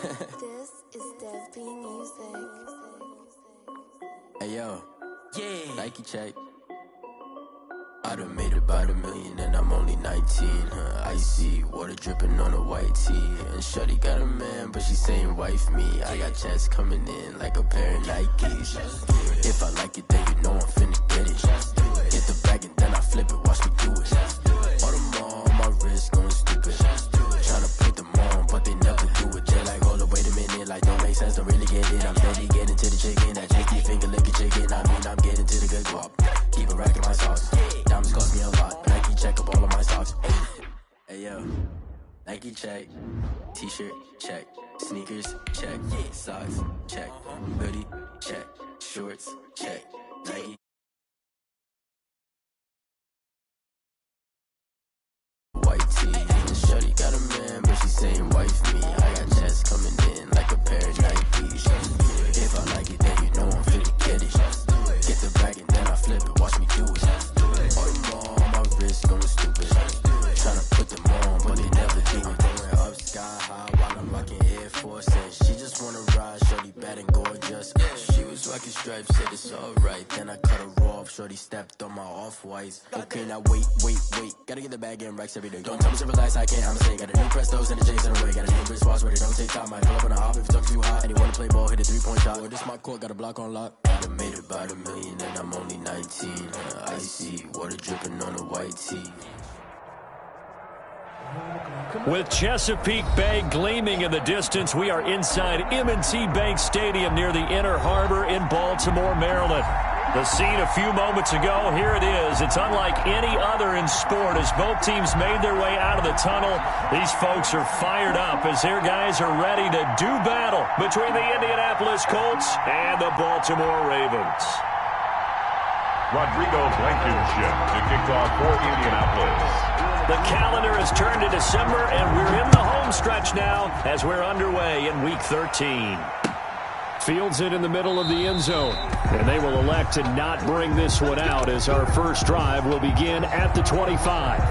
This is Dev B Music. Hey yo, yeah, Nike check. I done made about $1 million and I'm only 19. Icy water dripping on a white tee. And shorty got a man, but she saying wife me. I got checks coming in like a pair of Nikes. If I like it, then you know I'm finna get it. Get the bag and then I flip it, watch me do it. All them on my wrist going stupid. Tryna put them on, but they never do it. They're like, hold up, wait a minute, like don't make sense, don't really get it. I'm steady getting to the chicken, that chicky finger licking chicken. I mean, I'm getting to the good guap. Keep a rack in my sauce. Diamonds cost me a lot. Nike check up all of my socks. Hey yo, Nike check. T-shirt check. Sneakers check. Socks check. Hoodie check. Shorts check. Nike. White tee. And shorty got a man, but she saying wife me. I got checks coming in like a pair of Nikes. If I like it, then you know I'm finna get it. Get the bag and then I flip it, watch me do it. All them on my wrist going stupid. Tryna put them on, but they never do it. Going up sky high while I'm rocking Air Force. And she just wanna ride, shorty bad and gorgeous. She was rocking stripes, said it's alright. Then I cut her off, shorty stepped on my off-whites. Okay, now wait. Gotta get the bag and racks every day. Don't tell me to relax, I can't, I'ma say. Got a new Prestos and a J's in the way. Got a new wristwatch where they don't take time. Might pull up on a hop if it's talking too hot. And he wanna play ball, hit a 3-point shot. Well, this my court, got a block on lock. I done made about $1 million and I'm only 19. Icy water dripping on a white tee. With Chesapeake Bay gleaming in the distance, we are inside M&T Bank Stadium near the Inner Harbor in Baltimore, Maryland. The scene a few moments ago, here it is. It's unlike any other in sport as both teams made their way out of the tunnel. These folks are fired up as their guys are ready to do battle between the Indianapolis Colts and the Baltimore Ravens. Rodrigo Blankenship to kick off for Indianapolis. The calendar has turned to December, and we're in the home stretch now as we're underway in Week 13. Fields it in the middle of the end zone, and they will elect to not bring this one out as our first drive will begin at the 25.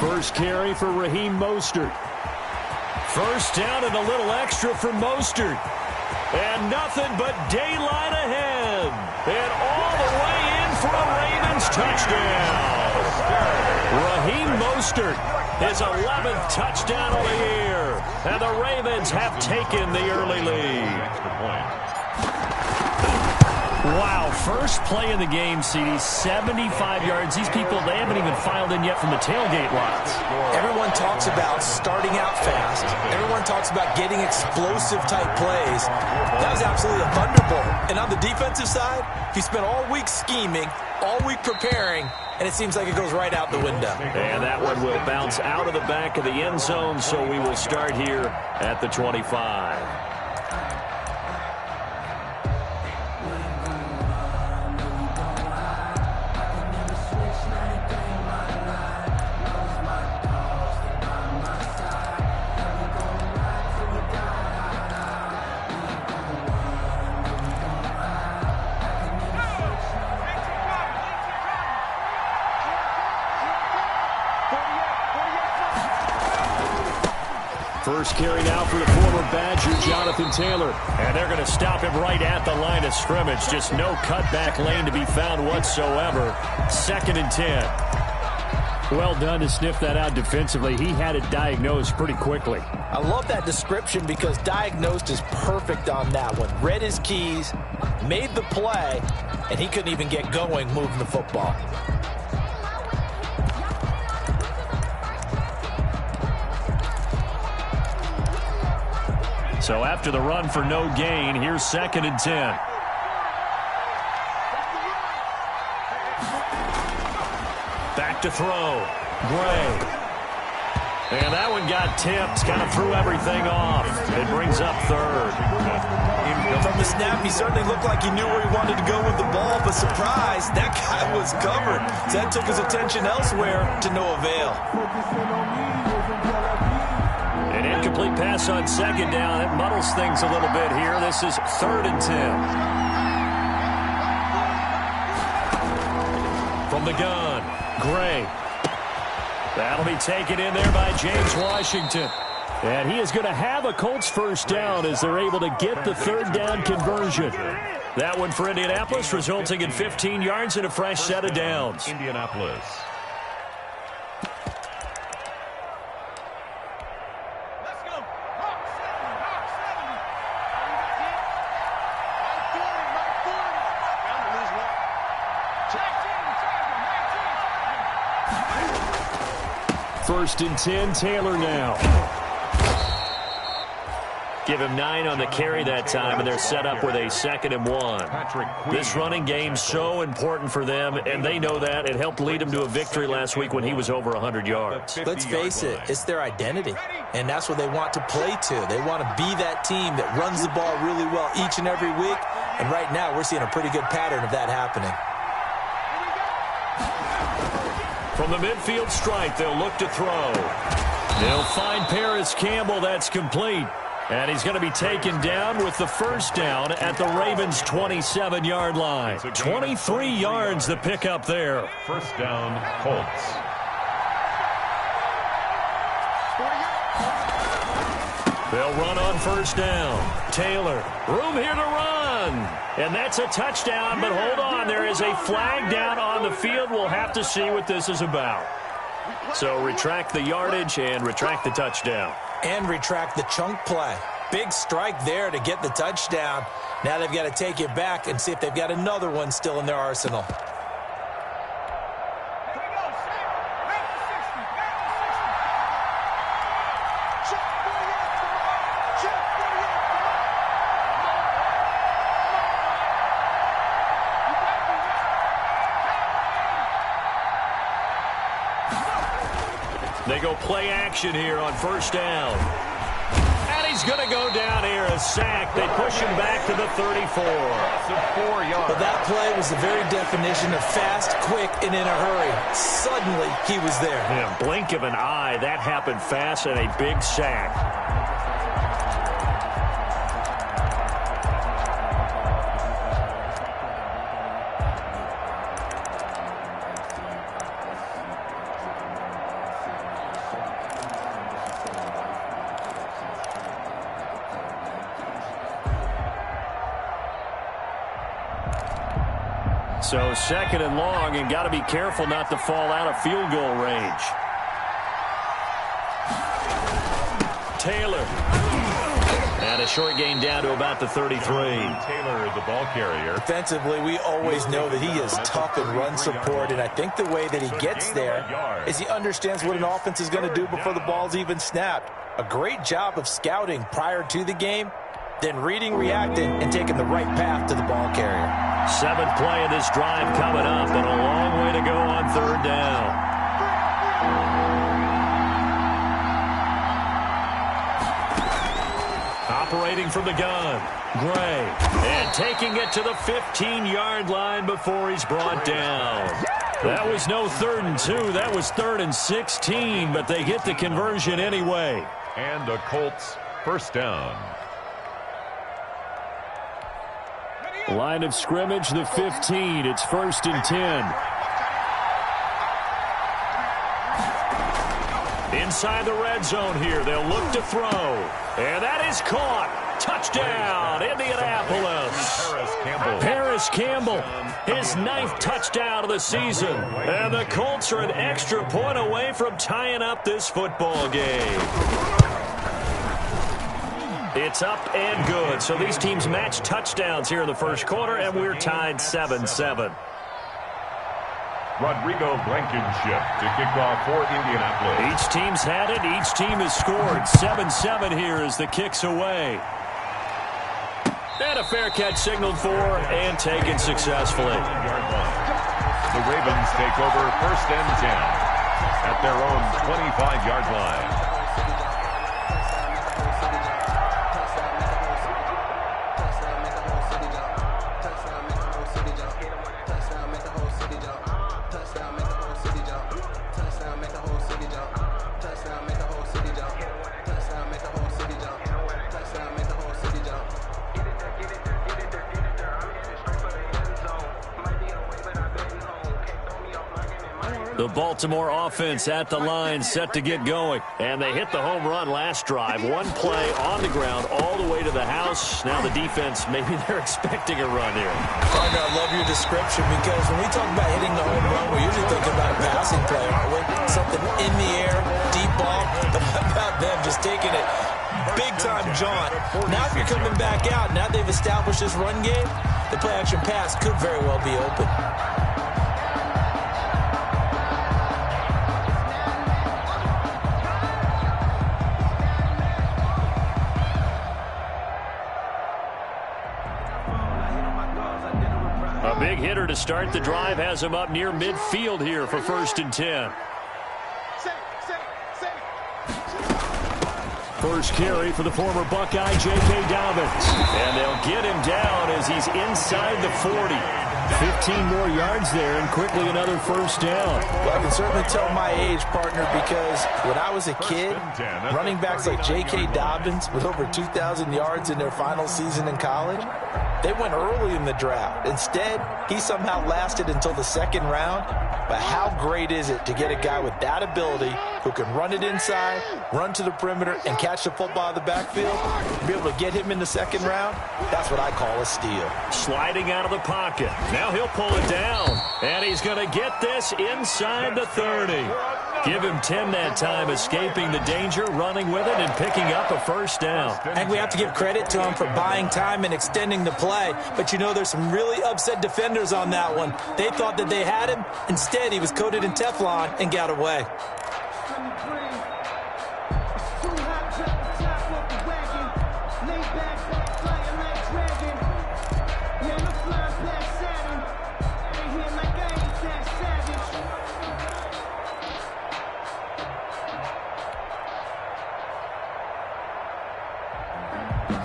First carry for Raheem Mostert. First down and a little extra for Mostert. And nothing but daylight ahead. And all the way in for a Ravens touchdown. Raheem Mostert, his 11th touchdown of the year. And the Ravens have taken the early lead. Wow, first play in the game, CD, 75 yards. These people, they haven't even filed in yet from the tailgate lots. Everyone talks about starting out fast. Everyone talks about getting explosive-type plays. That was absolutely a thunderbolt. And on the defensive side, he spent all week scheming, all week preparing, and it seems like it goes right out the window. And that one will bounce out of the back of the end zone, so we will start here at the 25. First carry now for the former Badger, Jonathan Taylor. And they're going to stop him right at the line of scrimmage. Just no cutback lane to be found whatsoever. 2nd and 10. Well done to sniff that out defensively. He had it diagnosed pretty quickly. I love that description because diagnosed is perfect on that one. Read his keys, made the play, and he couldn't even get going moving the football. So after the run for no gain, here's 2nd and 10. Back to throw. Gray. And that one got tipped, kind of threw everything off. It brings up 3rd. From the snap, he certainly looked like he knew where he wanted to go with the ball, but surprise, that guy was covered. So that took his attention elsewhere to no avail. An incomplete pass on 2nd down. It muddles things a little bit here. This is 3rd and 10. From the gun, Gray. That'll be taken in there by James Washington. And he is going to have a Colts first down as they're able to get the 3rd down conversion. That one for Indianapolis, resulting in 15 yards and a fresh set of downs. Indianapolis. First and 10, Taylor now. Give him 9 on the carry that time, and they're set up with a 2nd and 1. This running game so important for them, and they know that. It helped lead them to a victory last week when he was over 100 yards. Let's face it, it's their identity, and that's what they want to play to. They want to be that team that runs the ball really well each and every week, and right now we're seeing a pretty good pattern of that happening. From the midfield stripe, they'll look to throw. They'll find Paris Campbell. That's complete. And he's going to be taken down with the first down at the Ravens' 27-yard line. 23 yards the pickup there. First down, Colts. They'll run on first down. Taylor, room here to run. And that's a touchdown, but hold on. There is a flag down on the field. We'll have to see what this is about. So retract the yardage and retract the touchdown. And retract the chunk play. Big strike there to get the touchdown. Now they've got to take it back and see if they've got another one still in their arsenal. They go play action here on first down. And he's going to go down here, a sack. They push him back to the 34. But that play was the very definition of fast, quick, and in a hurry. Suddenly, he was there. In a blink of an eye, that happened fast and a big sack. So second and long, and got to be careful not to fall out of field goal range. Taylor. And a short gain down to about the 33. Taylor, the ball carrier. Defensively, we always know that he is tough in run support, and I think the way that he gets there is he understands what an offense is going to do before the ball's even snapped. A great job of scouting prior to the game, then reading, reacting, and taking the right path to the ball carrier. 7th play of this drive coming up, and a long way to go on third down. Operating from the gun, Gray. And taking it to the 15-yard line before he's brought down. That was no 3rd and 2. That was 3rd and 16, but they get the conversion anyway. And the Colts first down. Line of scrimmage, the 15. It's 1st and 10. Inside the red zone here. They'll look to throw. And that is caught. Touchdown, Indianapolis. Paris Campbell, his 9th touchdown of the season. And the Colts are an extra point away from tying up this football game. It's up and good. So these teams match touchdowns here in the first quarter, and we're tied 7-7. Rodrigo Blankenship to kick off for Indianapolis. Each team's had it. Each team has scored. 7-7 here as the kick's away. And a fair catch signaled for and taken successfully. The Ravens take over 1st and 10 at their own 25-yard line. The Baltimore offense at the line, set to get going. And they hit the home run last drive. One play on the ground all the way to the house. Now the defense, maybe they're expecting a run here. Partner, I love your description because when we talk about hitting the home run, we're usually thinking about a passing play, aren't we? Something in the air, deep ball. But how about them just taking it big-time jaunt? Now if you're coming back out, now they've established this run game, the play-action pass could very well be open. Big hitter to start the drive has him up near midfield here for 1st and 10. First carry for the former Buckeye, J.K. Dobbins. And they'll get him down as he's inside the 40. 15 more yards there and quickly another 1st down. Well, I can certainly tell my age, partner, because when I was a kid, running backs like J.K. Dobbins with over 2,000 yards in their final season in college, they went early in the draft. Instead, he somehow lasted until the 2nd round. But how great is it to get a guy with that ability who can run it inside, run to the perimeter, and catch the football out of the backfield? Be able to get him in the 2nd round? That's what I call a steal. Sliding out of the pocket. Now he'll pull it down. And he's going to get this inside the 30. Give him 10 that time, escaping the danger, running with it, and picking up a 1st down. And we have to give credit to him for buying time and extending the play. But, you know, there's some really upset defenders on that one. They thought that they had him. Instead, he was coated in Teflon and got away.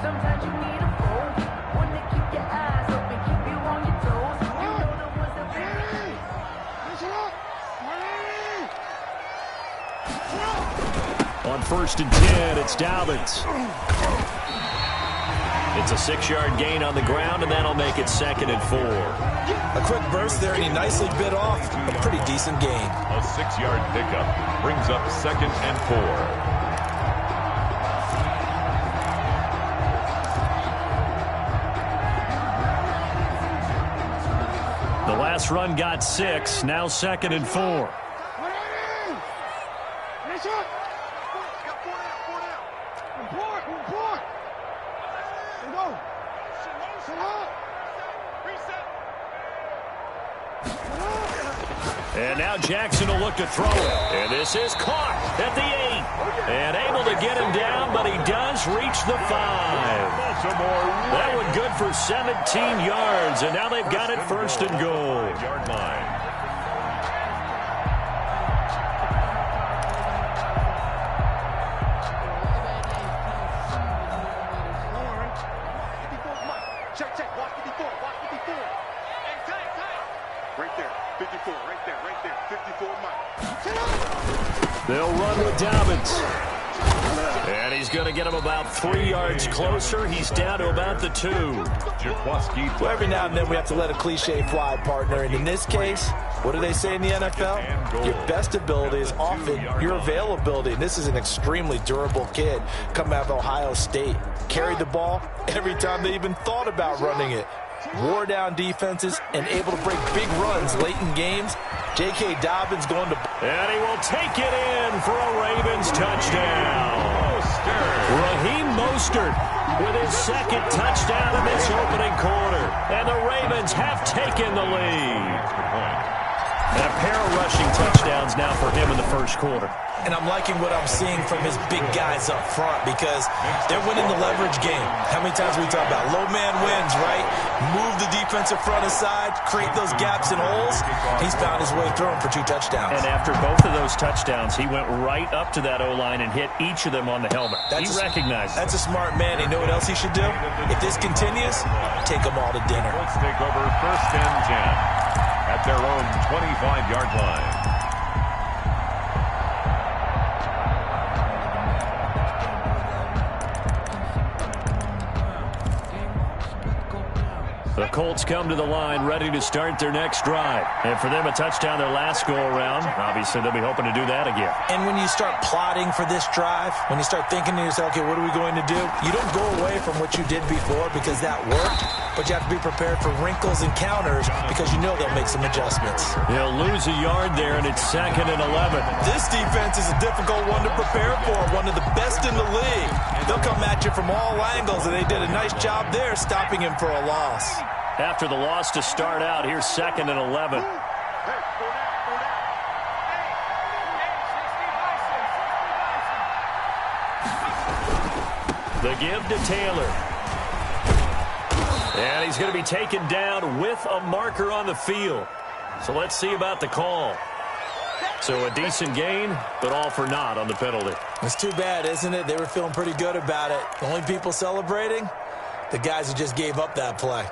Sometimes you need a phone, one to keep your eyes open, keep you on your toes. You know the ones that On 1st and 10, it's Dobbins. It's a 6-yard gain on the ground, and that'll make it 2nd and 4. A quick burst there, and he nicely bit off a pretty decent gain. A 6-yard pickup brings up 2nd and 4. The last run got 6, now 2nd and 4. And now Jackson will look to throw it. And this is caught at the 8. And able to get him down, but he does reach the 5. That one good for 17 yards. And now they've got it 1st and goal. Yard line. Check. Watch 54. Hey, tight. Right there. 54. Right there. 54, Mike. They'll run with Dobbins. And he's going to get him about 3 yards closer. He's down to about the 2. Well, every now and then we have to let a cliche fly, partner. And in this case, what do they say in the NFL? Your best ability is often your availability. And this is an extremely durable kid coming out of Ohio State. Carried the ball every time they even thought about running it. Wore down defenses and able to break big runs late in games. J.K. Dobbins going to... And he will take it in for a Ravens touchdown. Raheem Mostert with his 2nd touchdown in this opening quarter. And the Ravens have taken the lead. And a pair of rushing touchdowns now for him in the first quarter. And I'm liking what I'm seeing from his big guys up front because they're winning the leverage game. How many times we talk about low man wins, right? Move the defensive front aside, create those gaps and holes. He's found his way through them for 2 touchdowns. And after both of those touchdowns, he went right up to that O-line and hit each of them on the helmet. He recognized it. That's a smart man. You know what else he should do? If this continues, take them all to dinner. Let's take over 1st and 10 at their own 25-yard line. The Colts come to the line ready to start their next drive. And for them, a touchdown their last go-around. Obviously, they'll be hoping to do that again. And when you start plotting for this drive, when you start thinking to yourself, okay, what are we going to do? You don't go away from what you did before because that worked, but you have to be prepared for wrinkles and counters because you know they'll make some adjustments. They'll lose a yard there, and it's 2nd and 11. This defense is a difficult one to prepare for, one of the best in the league. They'll come at you from all angles, and they did a nice job there stopping him for a loss. After the loss to start out, here's 2nd and 11. The give to Taylor. And he's going to be taken down with a marker on the field. So let's see about the call. So a decent gain, but all for naught on the penalty. It's too bad, isn't it? They were feeling pretty good about it. The only people celebrating, the guys who just gave up that play.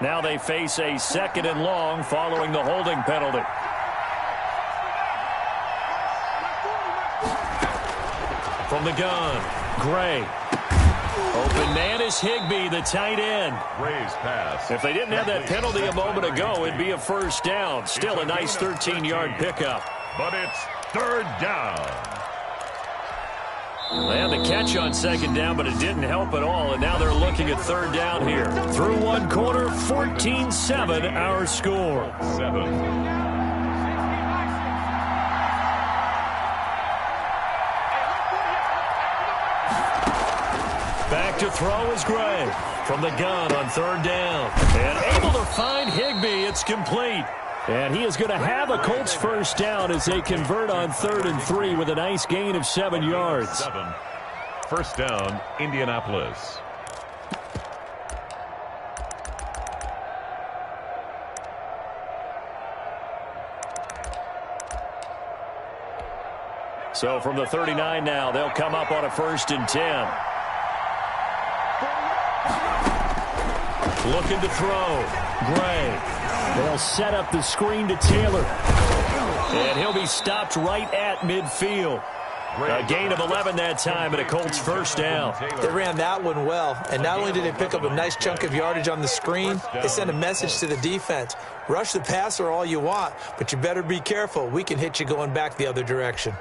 Now they face a 2nd and long following the holding penalty. From the gun, Gray. Open man is Higbee, the tight end. Gray's pass. If they didn't have that penalty a moment ago, it'd be a 1st down. Still a nice 13-yard pickup. But it's 3rd down. They had the catch on 2nd down, but it didn't help at all, and now they're looking at 3rd down here. Through 1 quarter, 14-7 our score. 7. Back to throw is Gray from the gun on 3rd down. And able to find Higbee. It's complete. And he is going to have a Colts 1st down as they convert on 3rd and 3 with a nice gain of 7 yards. 7. 1st down, Indianapolis. So from the 39 now, they'll come up on a 1st and 10. Looking to throw. Gray. They'll set up the screen to Taylor. And he'll be stopped right at midfield. A gain of 11 that time and a Colts 1st down. They ran that one well. And not only did they pick up a nice chunk of yardage on the screen, they sent a message to the defense. Rush the passer all you want, but you better be careful. We can hit you going back the other direction.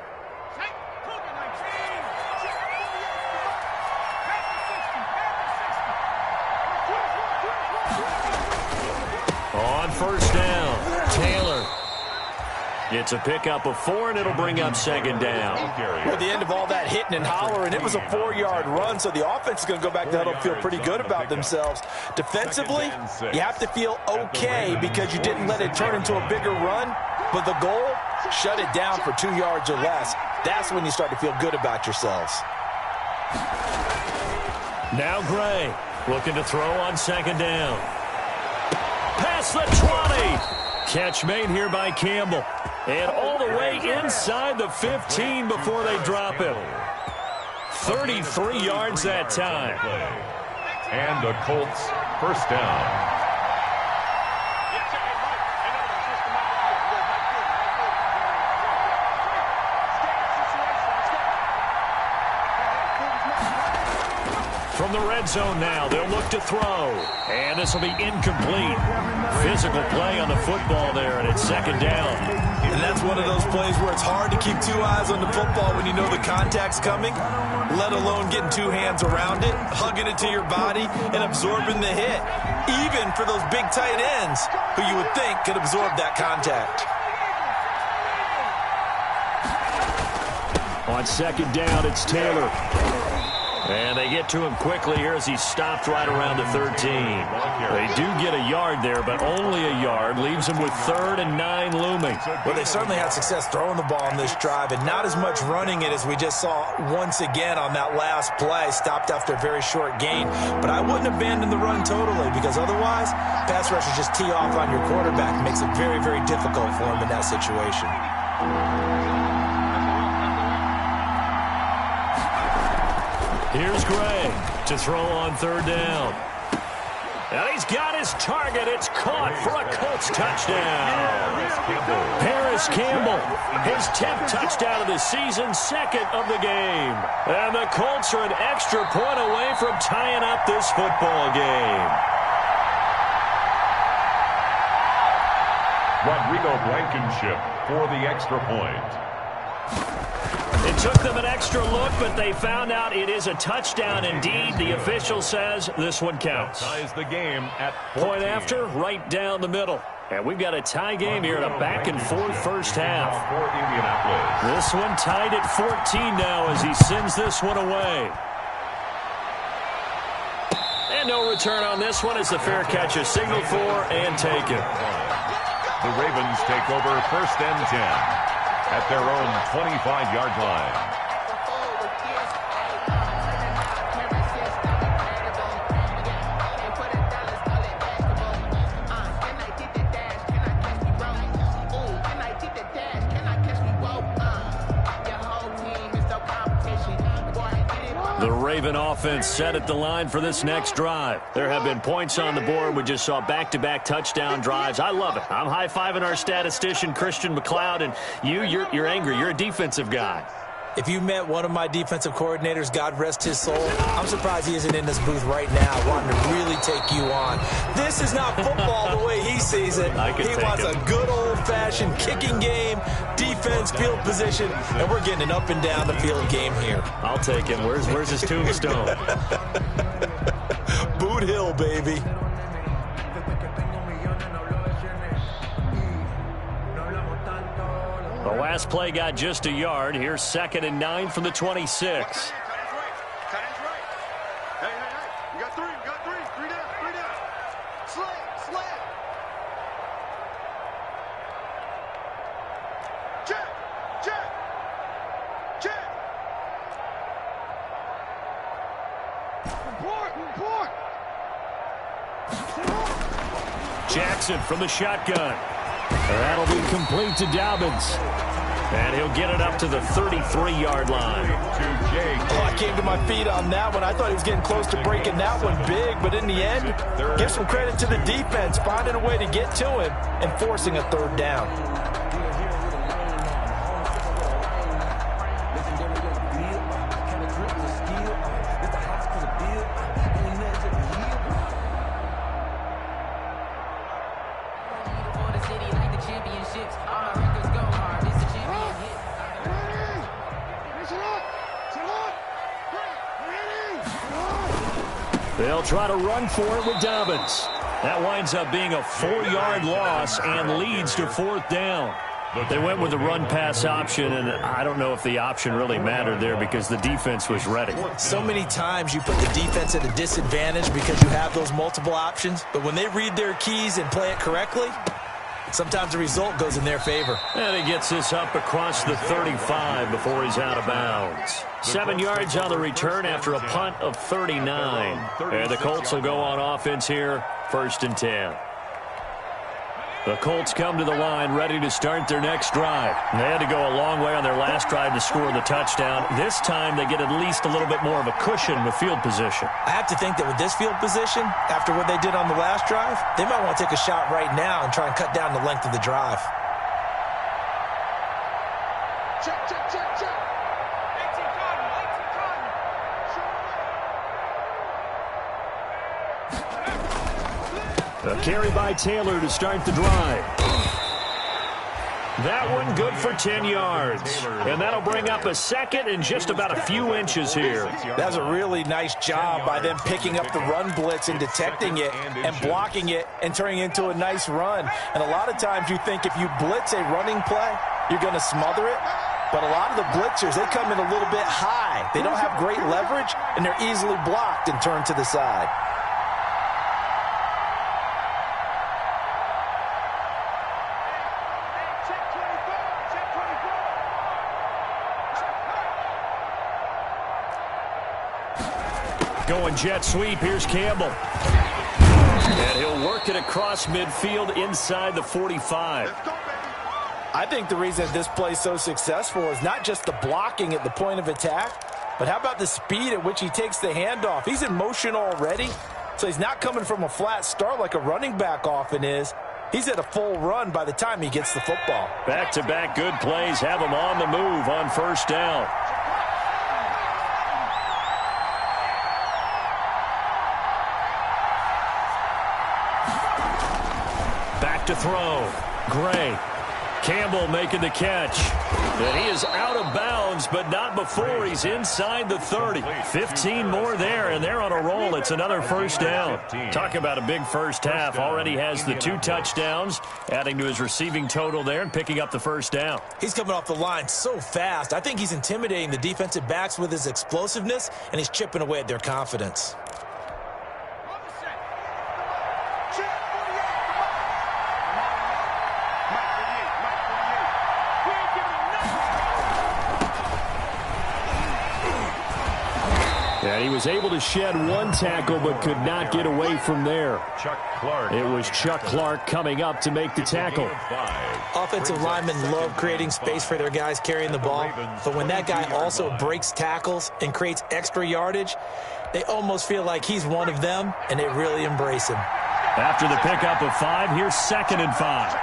On 1st down, Taylor. It's a pickup of 4, and it'll bring up 2nd down. Well, at the end of all that hitting and hollering, it was a 4-yard run, so the offense is going to go back to the huddle and feel pretty good about themselves. Defensively, you have to feel okay because you didn't let it turn into a bigger run, but the goal, shut it down for 2 yards or less. That's when you start to feel good about yourselves. Now Gray looking to throw on 2nd down. Past the 20. Catch made here by Campbell. And all the way inside the 15 before they drop him. 33 yards that time. And a Colts 1st down. From the red zone now, they'll look to throw. And this will be incomplete. Physical play on the football there, and it's 2nd down. And that's one of those plays where it's hard to keep 2 eyes on the football when you know the contact's coming, let alone getting 2 hands around it, hugging it to your body, and absorbing the hit. Even for those big tight ends who you would think could absorb that contact. On On second down, it's Taylor. And they get to him quickly here as he stopped right around the 13. They do get a yard there, but only a yard. Leaves them with 3rd and 9 looming. Well, they certainly had success throwing the ball on this drive, and not as much running it as we just saw once again on that last play. Stopped after a very short gain. But I wouldn't abandon the run totally, because otherwise, pass rushers just tee off on your quarterback. It makes it very, very difficult for him in that situation. Here's Gray to throw on 3rd down. And he's got his target. It's caught for a Colts touchdown. Paris Campbell, his 10th touchdown of the season, 2nd of the game. And the Colts are an extra point away from tying up this football game. Rodrigo Blankenship for the extra point. It took them an extra look, but they found out it is a touchdown indeed. The official says this one counts. Ties the game at 14. Point after, right down the middle. And we've got a tie game here in a back-and-forth first half. For Indianapolis. This one tied at 14 now as he sends this one away. And no return on this one as the fair catch is signaled for and taken. The Ravens take over 1st and 10. At their own 25-yard line. The Raven offense set at the line for this next drive. There have been points on the board. We just saw back-to-back touchdown drives. I love it. I'm high-fiving our statistician, Christian McLeod, and you're angry. You're a defensive guy. If you met one of my defensive coordinators, God rest his soul, I'm surprised he isn't in this booth right now wanting to really take you on. This is not football the way he sees it. He wants a good old-fashioned kicking game, defense, field position, and we're getting an up and down the field game here. I'll take him. Where's his tombstone? Boot Hill, baby. The last play got just a yard. Here's 2nd and 9 from the 26. Hey. You got 3. Three down. Slam. Check. Report. Jackson from the shotgun. That'll be complete to Dobbins. And he'll get it up to the 33-yard line. Oh, I came to my feet on that one. I thought he was getting close to breaking that one big, but in the end, give some credit to the defense, finding a way to get to him and forcing a 3rd down. They'll try to run for it with Dobbins. That winds up being a 4-yard loss and leads to 4th down. They went with the run-pass option, and I don't know if the option really mattered there because the defense was ready. So many times you put the defense at a disadvantage because you have those multiple options, but when they read their keys and play it correctly, sometimes the result goes in their favor. And he gets this up across the 35 before he's out of bounds. 7 yards on the return after a punt of 39. And the Colts will go on offense here, 1st and 10. The Colts come to the line ready to start their next drive. They had to go a long way on their last drive to score the touchdown. This time they get at least a little bit more of a cushion with field position. I have to think that with this field position, after what they did on the last drive, they might want to take a shot right now and try and cut down the length of the drive. Check. A carry by Taylor to start the drive. That one good for 10 yards. And that'll bring up a 2nd and just about a few inches here. That's a really nice job by them picking up the run blitz and detecting it and blocking it and turning it into a nice run. And a lot of times you think if you blitz a running play, you're going to smother it. But a lot of the blitzers, they come in a little bit high. They don't have great leverage, and they're easily blocked and turned to the side. Going jet sweep. Here's Campbell. And he'll work it across midfield inside the 45. I think the reason this play is so successful is not just the blocking at the point of attack, but how about the speed at which he takes the handoff? He's in motion already, so he's not coming from a flat start like a running back often is. He's at a full run by the time he gets the football. Back-to-back good plays have him on the move on first down. Back to throw. Gray. Campbell making the catch. And he is out of bounds, but not before he's inside the 30. 15 more there, and they're on a roll. It's another first down. Talk about a big first half. Already has the 2 touchdowns, adding to his receiving total there and picking up the first down. He's coming off the line so fast. I think he's intimidating the defensive backs with his explosiveness, and he's chipping away at their confidence. And he was able to shed 1 tackle but could not get away from there. Chuck Clark. It was Chuck Clark coming up to make the tackle. Offensive linemen love creating space for their guys carrying the ball, but when that guy also breaks tackles and creates extra yardage, they almost feel like he's one of them, and they really embrace him. After the pickup of 5, here's 2nd and 5.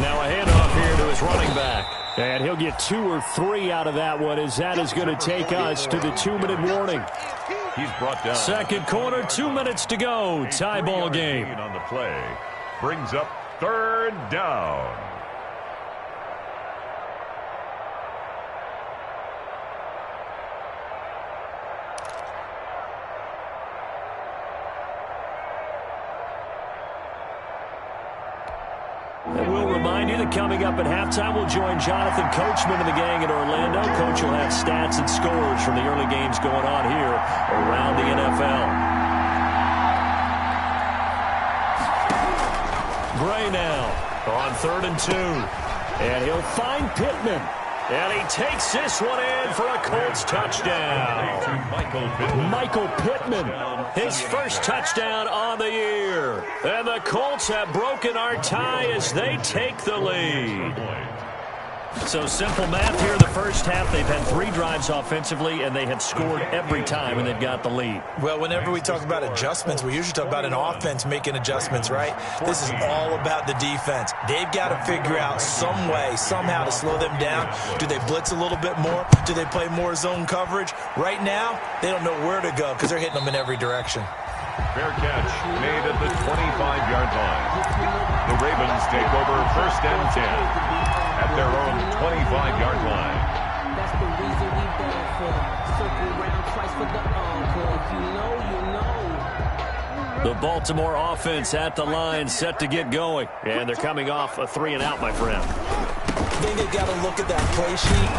Now a handoff here to his running back. And he'll get 2 or 3 out of that one, as that is going to take us to the 2-minute warning. He's brought down. Second quarter, 2 minutes to go. Tie ball game. On the play. Brings up 3rd down. And we'll remind you that coming up at halftime, we'll join Jonathan Coachman and the gang in Orlando. Coach will have stats and scores from the early games going on here around the NFL. Gray now on 3rd and 2. And he'll find Pittman. And he takes this one in for a Colts touchdown. Michael Pittman, his first touchdown on the year. And the Colts have broken our tie as they take the lead. So simple math here in the first half. They've had 3 drives offensively, and they have scored every time, and they've got the lead. Well, whenever we talk about adjustments, we usually talk about an offense making adjustments, right? This is all about the defense. They've got to figure out some way, somehow to slow them down. Do they blitz a little bit more? Do they play more zone coverage? Right now, they don't know where to go because they're hitting them in every direction. Fair catch made at the 25-yard line. The Ravens take over 1st and 10 at their own 25-yard line. That's the reason we bad for. Circle around twice for the encore. If you know, you know. The Baltimore offense at the line, set to get going. And they're coming off a 3-and-out, my friend. I think they've got to look at that play sheet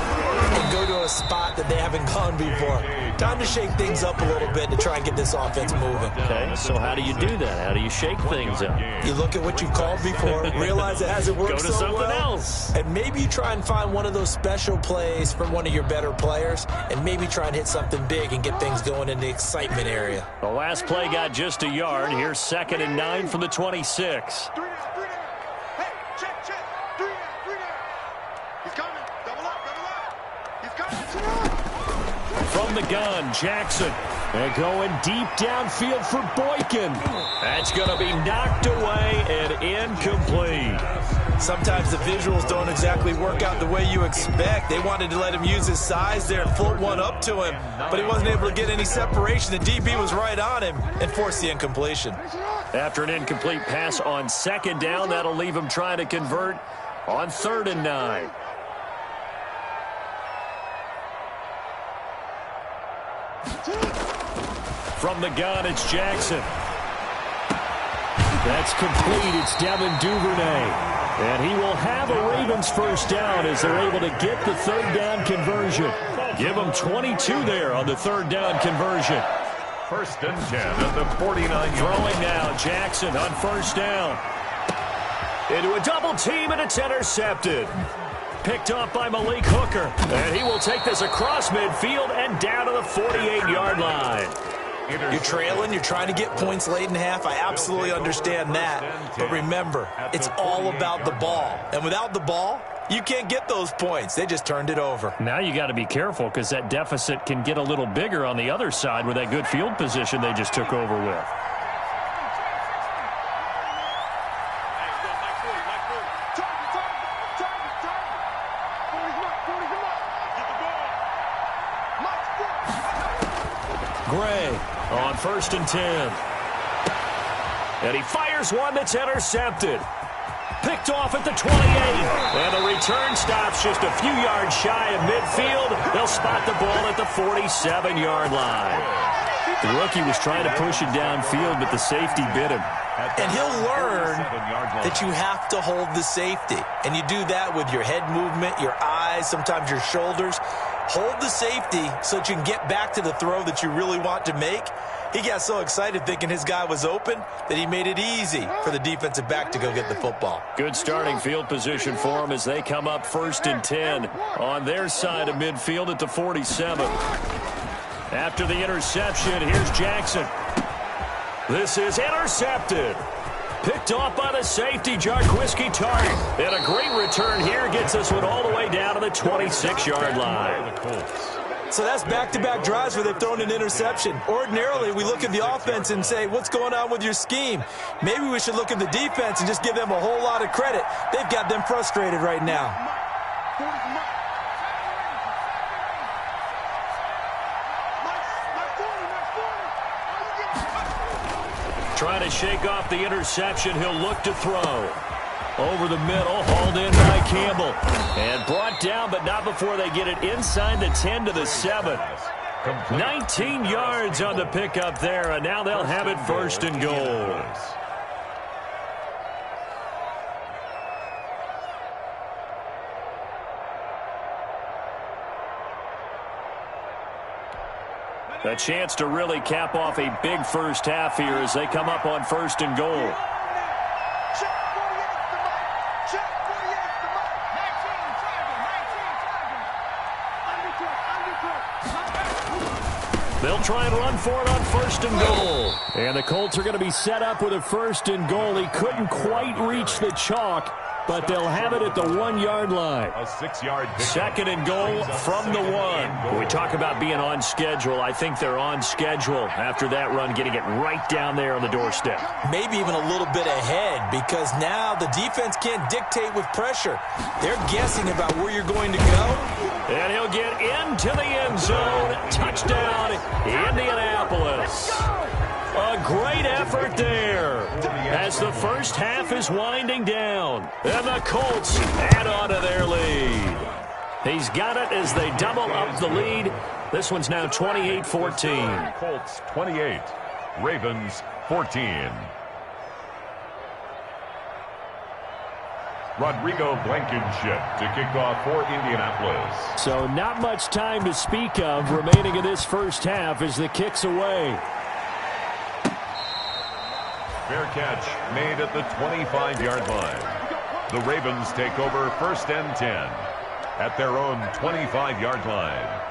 and go to a spot that they haven't gone before. Time to shake things up a little bit to try and get this offense moving. Okay, so how do you do that? How do you shake things up? You look at what you've called before, realize it hasn't worked Go to so something well, else. and maybe you try and find one of those special plays from one of your better players, and maybe try and hit something big and get things going in the excitement area. The last play got just a yard. Here's 2nd and 9 from the 26. 3 down. Hey, check. 3 down. He's coming. Double up. He's coming. From the gun, Jackson. And going deep downfield for Boykin. That's going to be knocked away and incomplete. Sometimes the visuals don't exactly work out the way you expect. They wanted to let him use his size there and float one up to him, but he wasn't able to get any separation. The DB was right on him and forced the incompletion. After an incomplete pass on 2nd down, that'll leave him trying to convert on 3rd and 9. From the gun, it's Jackson. That's complete. It's Devin Duvernay. And he will have a Ravens first down as they're able to get the third down conversion. Give them 22 there on the third down conversion. First and 10 at the 49. Throwing now, Jackson on first down. Into a double team, and it's intercepted. Picked off by Malik Hooker. And he will take this across midfield and down to the 48-yard line. You're trailing, you're trying to get points late in half. I absolutely understand that. But remember, it's all about the ball. And without the ball, you can't get those points. They just turned it over. Now you got to be careful because that deficit can get a little bigger on the other side with that good field position they just took over with. Gray on first and 10. And he fires one that's intercepted. Picked off at the 28. And the return stops just a few yards shy of midfield. They'll spot the ball at the 47-yard line. The rookie was trying to push it downfield, but the safety bit him. And he'll learn that you have to hold the safety. And you do that with your head movement, your eyes, sometimes your shoulders. Hold the safety so that you can get back to the throw that you really want to make. He got so excited thinking his guy was open that he made it easy for the defensive back to go get the football. Good starting field position for him as they come up first and 10 on their side of midfield at the 47. After the interception, here's Jackson. This is intercepted. Picked off by the safety, Jarquiski Tart. And a great return here gets us one all the way down to the 26-yard line. So that's back-to-back drives where they've thrown an interception. Ordinarily, we look at the offense and say, what's going on with your scheme? Maybe we should look at the defense and just give them a whole lot of credit. They've got them frustrated right now. Trying to shake off the interception. He'll look to throw. Over the middle, hauled in by Campbell. And brought down, but not before they get it inside the 10 to the 7. 19 yards on the pickup there, and now they'll have it first and goal. A chance to really cap off a big first half here as they come up on first and goal. They'll try and run for it on first and goal. And the Colts are going to be set up with a first and goal. He couldn't quite reach the chalk, but they'll have it at the 1-yard line. A 6-yard pickup. Second and goal from the 1. When we talk about being on schedule, I think they're on schedule after that run, getting it right down there on the doorstep. Maybe even a little bit ahead because now the defense can't dictate with pressure. They're guessing about where you're going to go. And he'll get into the end zone. Touchdown, Indianapolis. A great effort there as the first half is winding down. And the Colts add on to their lead. He's got it as they double up the lead. This one's now 28-14. Colts 28, Ravens 14. Rodrigo Blankenship to kick off for Indianapolis. So not much time to speak of remaining in this first half as the kick's away. Fair catch made at the 25-yard line. The Ravens take over first and 10 at their own 25-yard line.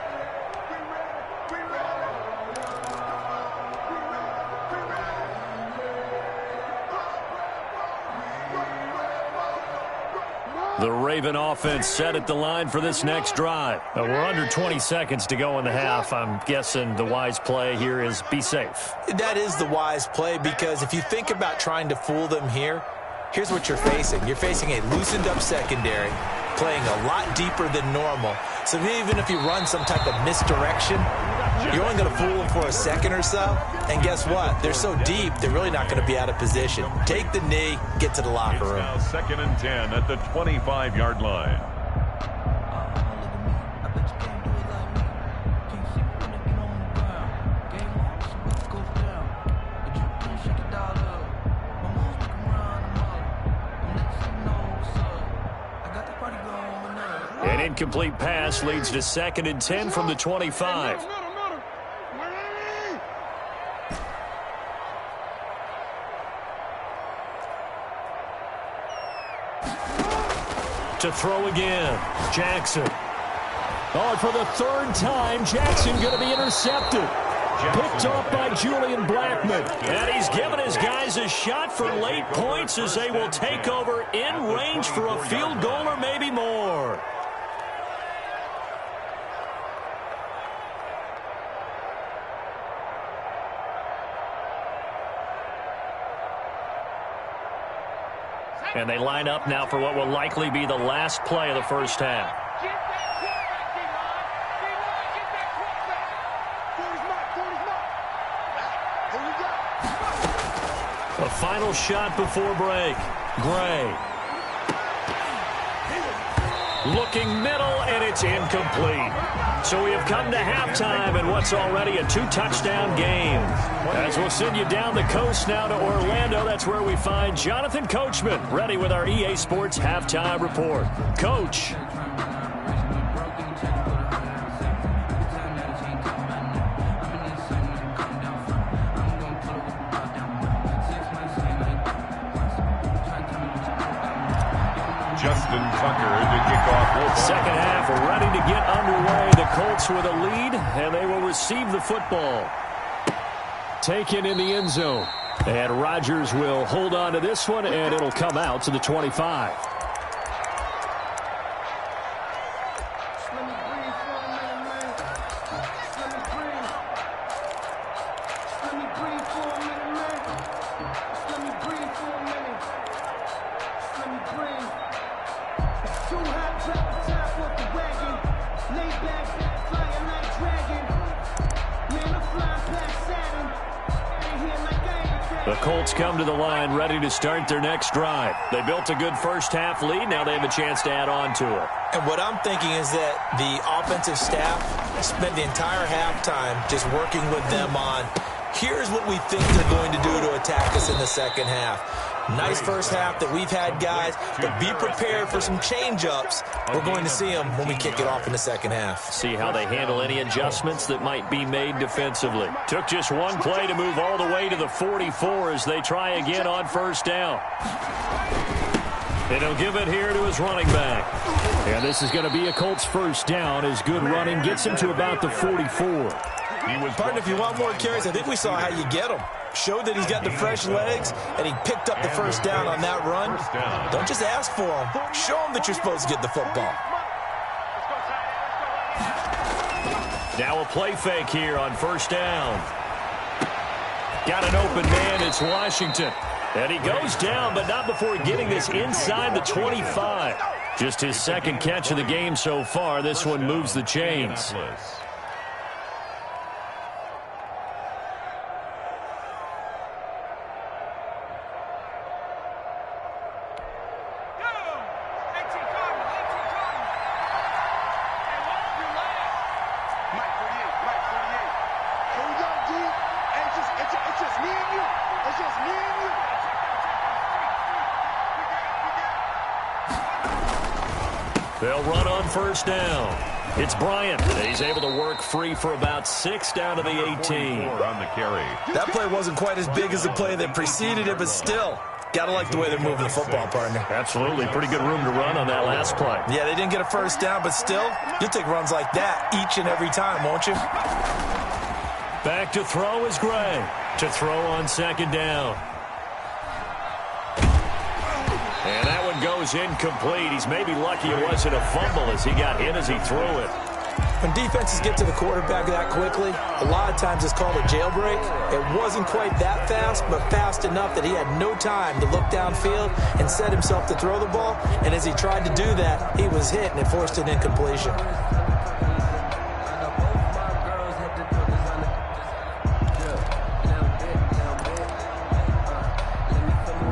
The Raven offense set at the line for this next drive. We're under 20 seconds to go in the half. I'm guessing the wise play here is be safe. That is the wise play because if you think about trying to fool them here, here's what you're facing. You're facing a loosened up secondary, playing a lot deeper than normal. So even if you run some type of misdirection, you're only going to fool them for a second or so. And guess what? They're so deep, they're really not going to be out of position. Take the knee, get to the locker room. It's now second and 10 at the 25-yard line. incomplete pass leads to 2nd and 10 from the 25. To throw again, Jackson. Oh, and for the 3rd time, Jackson going to be intercepted. Picked off by Julian Blackman. And he's given his guys a shot for late points as they will take over in range for a field goal or maybe more. And they line up now for what will likely be the last play of the first half. A final shot before break. Gray. Looking middle, and it's incomplete. So we have come to halftime in what's already a 2-touchdown game. As we'll send you down the coast now to Orlando, that's where we find Jonathan Coachman, ready with our EA Sports Halftime Report. Coach. Justin Tucker to kick off. Second half ready to get underway. The Colts with a lead, and they will receive the football. Taken in the end zone. And Rodgers will hold on to this one, and it'll come out to the 25. The Colts come to the line ready to start their next drive. They built a good first half lead. Now they have a chance to add on to it. And what I'm thinking is that the offensive staff spent the entire halftime just working with them on, here's what we think they're going to do to attack us in the second half. Nice first half that we've had, guys, but be prepared for some change-ups. We're going to see them when we kick it off in the second half. See how they handle any adjustments that might be made defensively. Took just one play to move all the way to the 44 as they try again on first down. And he'll give it here to his running back. And this is going to be a Colts first down as good running gets him to about the 44. Partner, if you want more carries, I think we saw how you get them. Showed that he's got the fresh legs, and he picked up the first down on that run. Don't just ask for him. Show him that you're supposed to get the football. Now a play fake here on first down. Got an open man. It's Washington. And he goes down, but not before getting this inside the 25. Just his second catch of the game so far. This one moves the chains. They'll run on first down. It's Bryant. He's able to work free for about 6 down to the 18. On the carry. That play wasn't quite as big as the play that preceded it, but still, gotta like the way they're moving the football, partner. Absolutely. Pretty good room to run on that last play. Yeah, they didn't get a first down, but still, you'll take runs like that each and every time, won't you? Back to throw is Gray. To throw on second down. And that one goes incomplete. He's maybe lucky it wasn't a fumble as he got hit as he threw it. When defenses get to the quarterback that quickly, a lot of times it's called a jailbreak. It wasn't quite that fast, but fast enough that he had no time to look downfield and set himself to throw the ball. And as he tried to do that, he was hit and it forced an incompletion.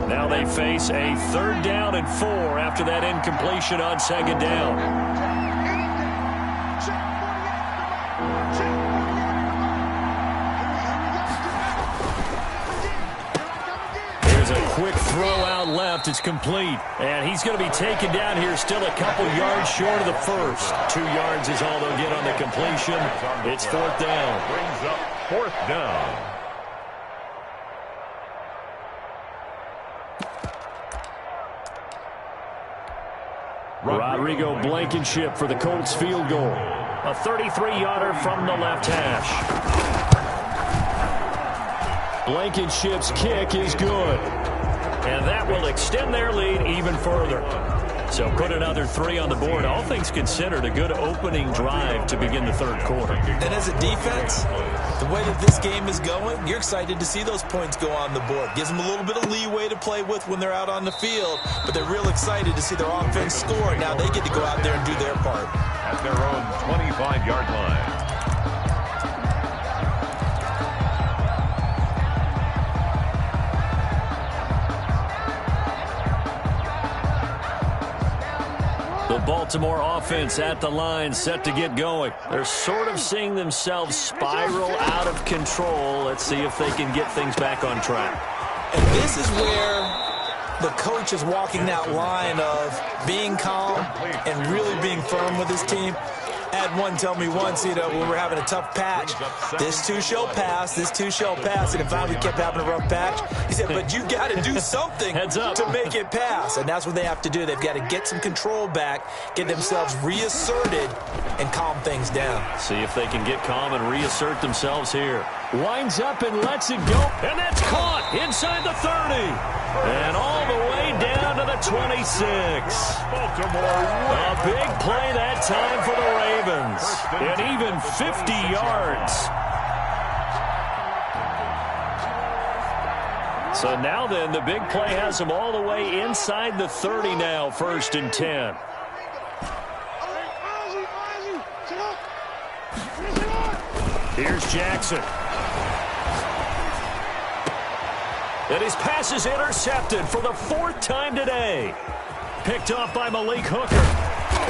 Now they face a 3rd down and 4 after that incompletion on second down. Here's a quick throw out left. It's complete. And he's going to be taken down here, still a couple yards short of the first. 2 yards is all they'll get on the completion. It's fourth down. Brings up fourth down. Rodrigo Blankenship for the Colts field goal. A 33-yarder from the left hash. Blankenship's kick is good. And that will extend their lead even further. So put another 3 on the board. All things considered, a good opening drive to begin the third quarter. And as a defense, the way that this game is going, you're excited to see those points go on the board. Gives them a little bit of leeway to play with when they're out on the field, but they're real excited to see their offense score. Now they get to go out there and do their part. At their own 25-yard line. The Baltimore offense at the line, set to get going. They're sort of seeing themselves spiral out of control. Let's see if they can get things back on track. And this is where the coach is walking that line of being calm and really being firm with his team. I had one tell me once, when we're having a tough patch, this too shall pass, this too shall pass. And if finally we kept having a rough patch, he said, but you got to do something to make it pass. And that's what they have to do. They've got to get some control back, get themselves reasserted, and calm things down. See if they can get calm and reassert themselves here. Winds up and lets it go. And that's caught inside the 30. And all the way down to the 26. A big play that time for the Ravens. And even 50 yards. So now then, the big play has them all the way inside the 30 now, 1st and 10. Here's Jackson. And his pass is intercepted for the 4th time today. Picked off by Malik Hooker.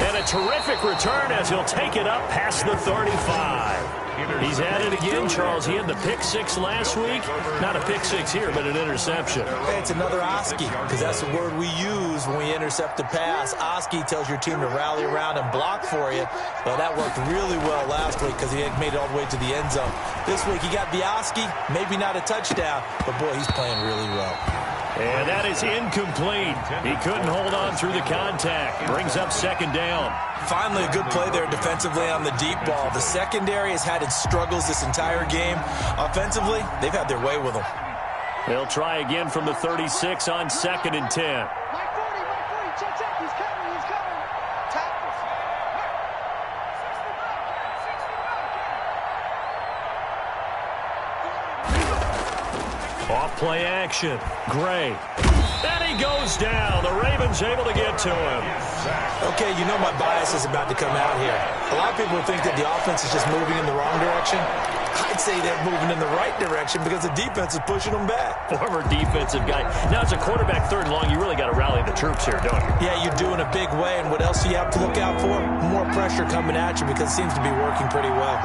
And a terrific return as he'll take it up past the 35. He's at it again, Charles. He had the pick 6 last week. Not a pick 6 here, but an interception. Hey, it's another Oski, because that's the word we use when we intercept a pass. Oski tells your team to rally around and block for you. Well, that worked really well last week because he had made it all the way to the end zone. This week he got the Oski, maybe not a touchdown, but boy, he's playing really well. And that is incomplete. He couldn't hold on through the contact. Brings up 2nd down. Finally, a good play there defensively on the deep ball. The secondary has had its struggles this entire game. Offensively, they've had their way with them. They'll try again from the 36 on 2nd and 10. Off play action. Gray. And he goes down. The Ravens able to get to him. Okay, you know my bias is about to come out here. A lot of people think that the offense is just moving in the wrong direction. I'd say they're moving in the right direction because the defense is pushing them back. Former defensive guy. Now, as a quarterback 3rd and long, you really got to rally the troops here, don't you? Yeah, you do in a big way. And what else do you have to look out for? More pressure coming at you because it seems to be working pretty well.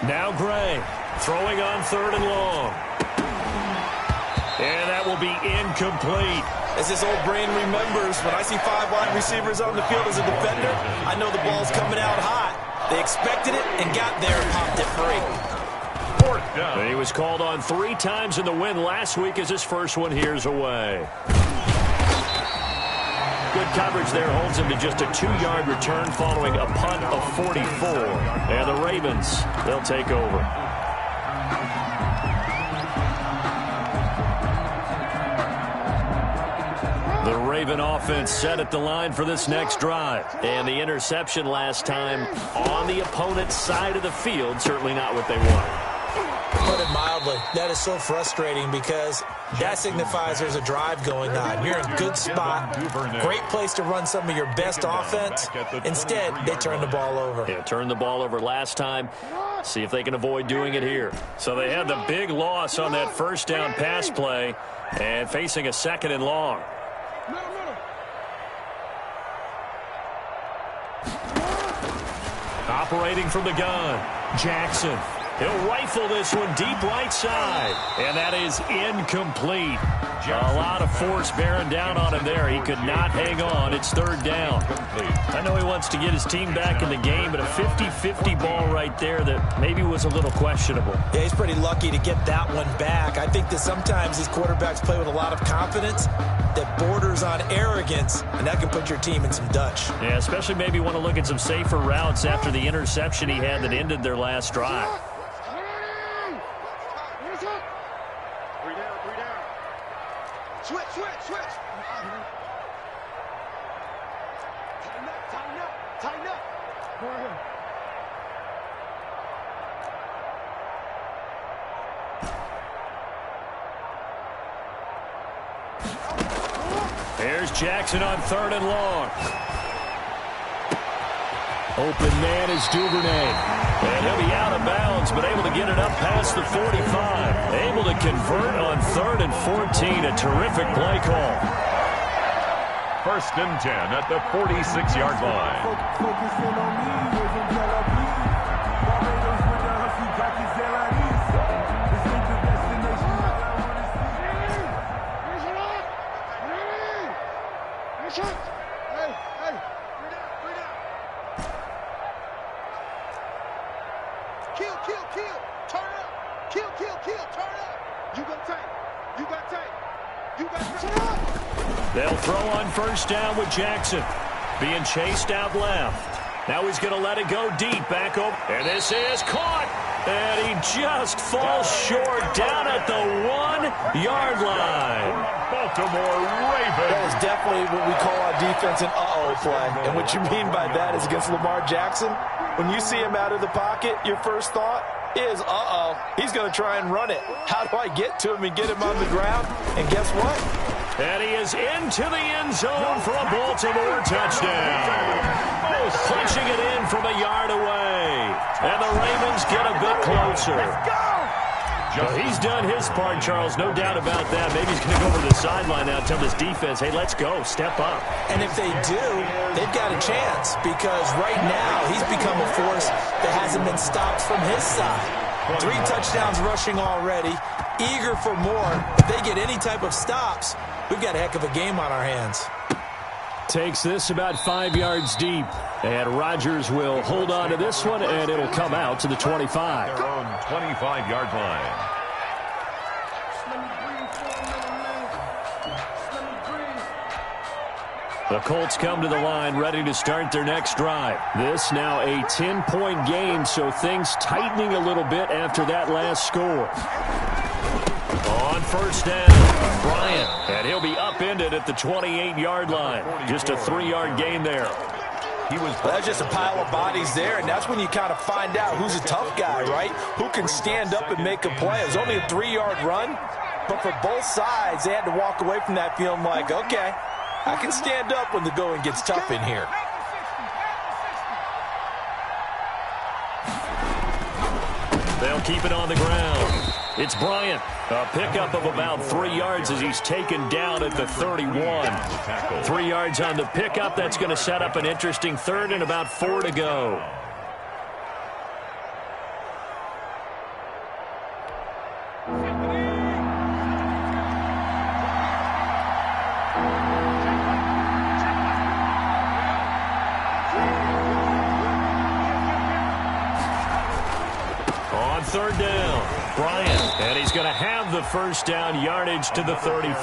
Now Gray, throwing on 3rd and long. And that will be incomplete. As this old brain remembers, when I see 5 wide receivers on the field as a defender, I know the ball's coming out hot. They expected it and got there and popped it free. 4th down. And he was called on 3 times in the win last week as his first one here's away. Good coverage there holds him to just a 2-yard return following a punt of 44. And the Ravens, they'll take over. The Raven offense set at the line for this next drive. And the interception last time on the opponent's side of the field, certainly not what they wanted. Put it mildly, that is so frustrating because that signifies there's a drive going on. You're in a good spot, great place to run some of your best offense. Instead, they turn the ball over. Yeah, turned the ball over last time. See if they can avoid doing it here. So they had the big loss on that first down pass play and facing a 2nd and long. Operating from the gun, Jackson. He'll rifle this one deep right side, and that is incomplete. A lot of force bearing down on him there. He could not hang on. It's 3rd down. I know he wants to get his team back in the game, but a 50-50 ball right there that maybe was a little questionable. Yeah, he's pretty lucky to get that one back. I think that sometimes these quarterbacks play with a lot of confidence that borders on arrogance, and that can put your team in some Dutch. Yeah, especially maybe want to look at some safer routes after the interception he had that ended their last drive. 3 down, 3 down. Switch. Tighten up. Go ahead. Here's Jackson on 3rd and long. Open man is Duvernay. And he'll be out of bounds, but able to get it up past the 45. Able to convert on 3rd and 14. A terrific play call. 1st and 10 at the 46-yard line. Focusing on me, raising Jalapeno. Barbados with the husky khaki Zelanis. This ain't the destination all I wanna see. Hey. 3 down. Kill. Turn up. Kill. Turn up. You got tape. They'll throw on 1st down with Jackson. Being chased out left. Now he's going to let it go deep. Back up. And this is caught. And he just falls short down at the 1-yard line. Baltimore Ravens. That is definitely what we call on defense an uh-oh play. And what you mean by that is against Lamar Jackson, when you see him out of the pocket, your first thought is, uh-oh, he's going to try and run it. How do I get to him and get him on the ground? And guess what? And he is into the end zone for a Baltimore touchdown. Punching it in from a yard away. And the Ravens get a bit closer. Well, he's done his part, Charles, no doubt about that. Maybe he's going to go over to the sideline now and tell this defense, hey, let's go, step up. And if they do, they've got a chance because right now he's become a force that hasn't been stopped from his side. 3 touchdowns rushing already, eager for more. If they get any type of stops, we've got a heck of a game on our hands. Takes this about 5 yards deep. And Rodgers will hold on to this one, and it'll come out to the 25. Their own 25-yard line. The Colts come to the line ready to start their next drive. This now a 10-point game, so things tightening a little bit after that last score. On 1st down, Bryant, and he'll be upended at the 28-yard line. Just a 3-yard gain there. Well, that's just a pile of bodies there, and that's when you kind of find out who's a tough guy, right? Who can stand up and make a play. It was only a 3-yard run, but for both sides, they had to walk away from that feeling like, okay, I can stand up when the going gets tough in here. They'll keep it on the ground. It's Bryant. A pickup of about 3 yards as he's taken down at the 31. 3 yards on the pickup. That's going to set up an interesting 3rd and about 4 to go. On 3rd down, Bryant, and he's going to have the 1st down yardage to the 35.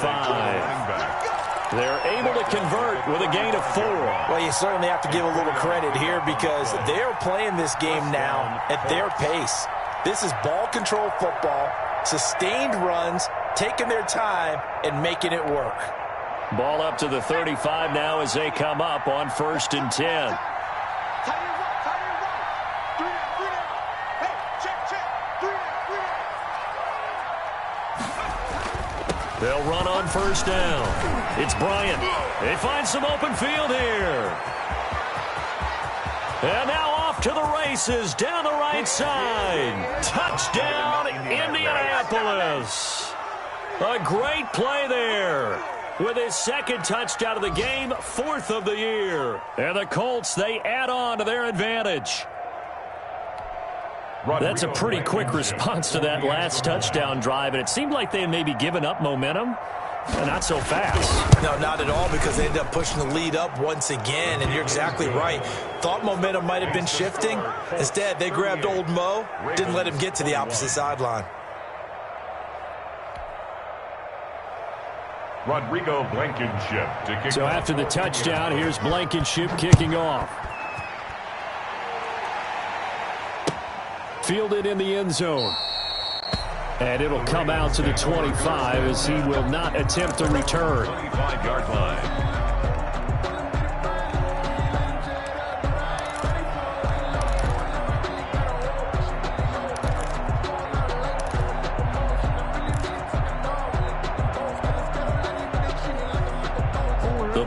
They're able to convert with a gain of 4. Well, you certainly have to give a little credit here because they're playing this game now at their pace. This is ball control football, sustained runs, taking their time and making it work. Ball up to the 35 now as they come up on 1st and 10. They'll run on 1st down. It's Bryant. They find some open field here. And now off to the races down the right side. Touchdown, Indianapolis. A great play there. With his second touchdown of the game, 4th of the year. And the Colts, they add on to their advantage. That's a pretty quick response to that last touchdown drive, and it seemed like they had maybe given up momentum. Not so fast. No, not at all, because they ended up pushing the lead up once again, and you're exactly right. Thought momentum might have been shifting. Instead, they grabbed old Mo, didn't let him get to the opposite sideline. Rodrigo Blankenship to kick So off. after the touchdown, here's Blankenship kicking off. Fielded in the end zone. And it'll come out to the 25 as he will not attempt a return. 25-yard line.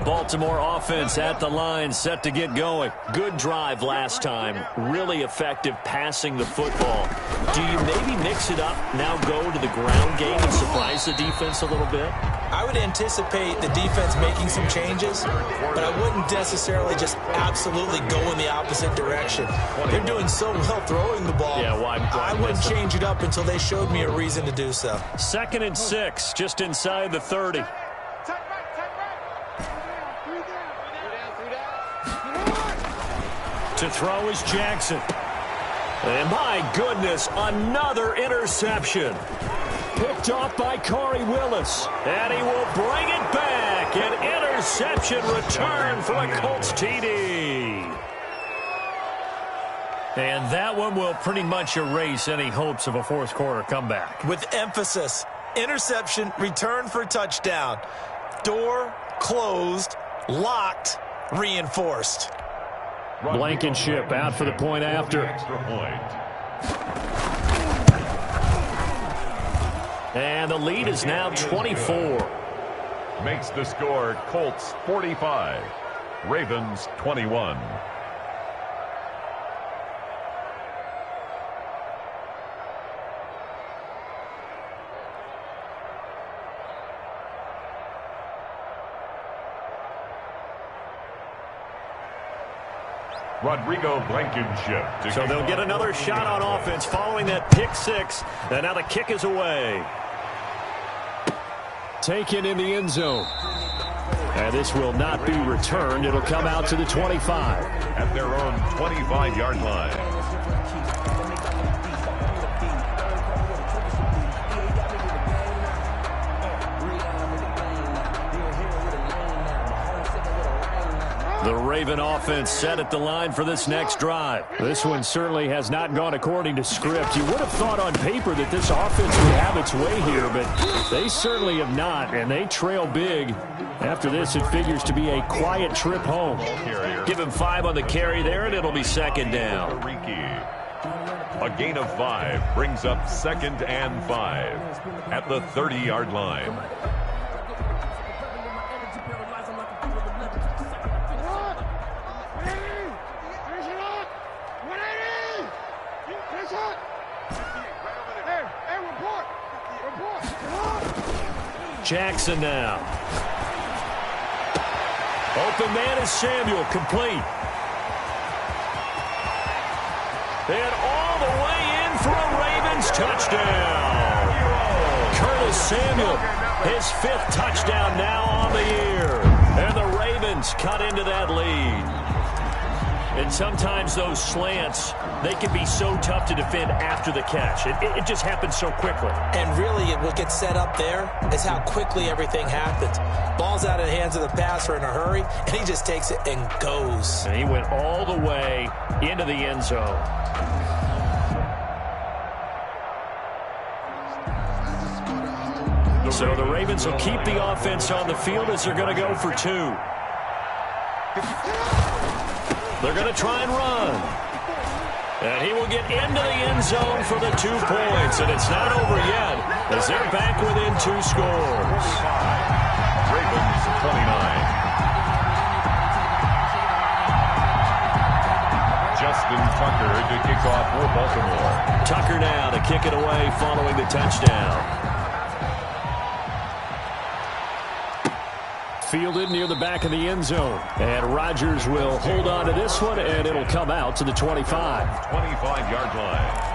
Baltimore offense at the line, set to get going. Good drive last time. Really effective passing the football. Do you maybe mix it up, now go to the ground game and surprise the defense a little bit? I would anticipate the defense making some changes, but I wouldn't necessarily just absolutely go in the opposite direction. They're doing so well throwing the ball. Yeah, why I wouldn't change it up until they showed me a reason to do so. 2nd and 6, just inside the 30. To throw is Jackson. And my goodness, another interception. Picked off by Corey Willis. And he will bring it back. An interception return for a Colts TD. And that one will pretty much erase any hopes of a fourth quarter comeback. With emphasis, interception, return for touchdown. Door closed, locked, reinforced. Blankenship out for the point after. Extra point. And the lead is now 24. Makes the score Colts 45, Ravens 21. Rodrigo Blankenship. So they'll get another shot on offense following that pick 6. And now the kick is away. Taken in the end zone. And this will not be returned. It'll come out to the 25. At their own 25-yard line. The Raven offense set at the line for this next drive. This one certainly has not gone according to script. You would have thought on paper that this offense would have its way here, but they certainly have not, and they trail big. After this, it figures to be a quiet trip home. Give him 5 on the carry there, and it'll be 2nd down. A gain of 5 brings up 2nd and 5 at the 30-yard line. Jackson now. Open man is Samuel, complete. And all the way in for a Ravens touchdown. Curtis Samuel, his 5th touchdown now on the year. And the Ravens cut into that lead. And sometimes those slants, they can be so tough to defend after the catch. It just happens so quickly. And really, what gets set up there is how quickly everything happens. Ball's out of the hands of the passer in a hurry, and he just takes it and goes. And he went all the way into the end zone. So the Ravens will keep the offense on the field as they're going to go for 2. They're going to try and run. And he will get into the end zone for the 2 points. And it's not over yet as they're back within 2 scores. Ravens 29. Just Justin Tucker to kick off for Baltimore. Tucker now to kick it away following the touchdown. Fielded near the back of the end zone. And Rodgers will hold on to this one, and it'll come out to the 25. 25-yard line.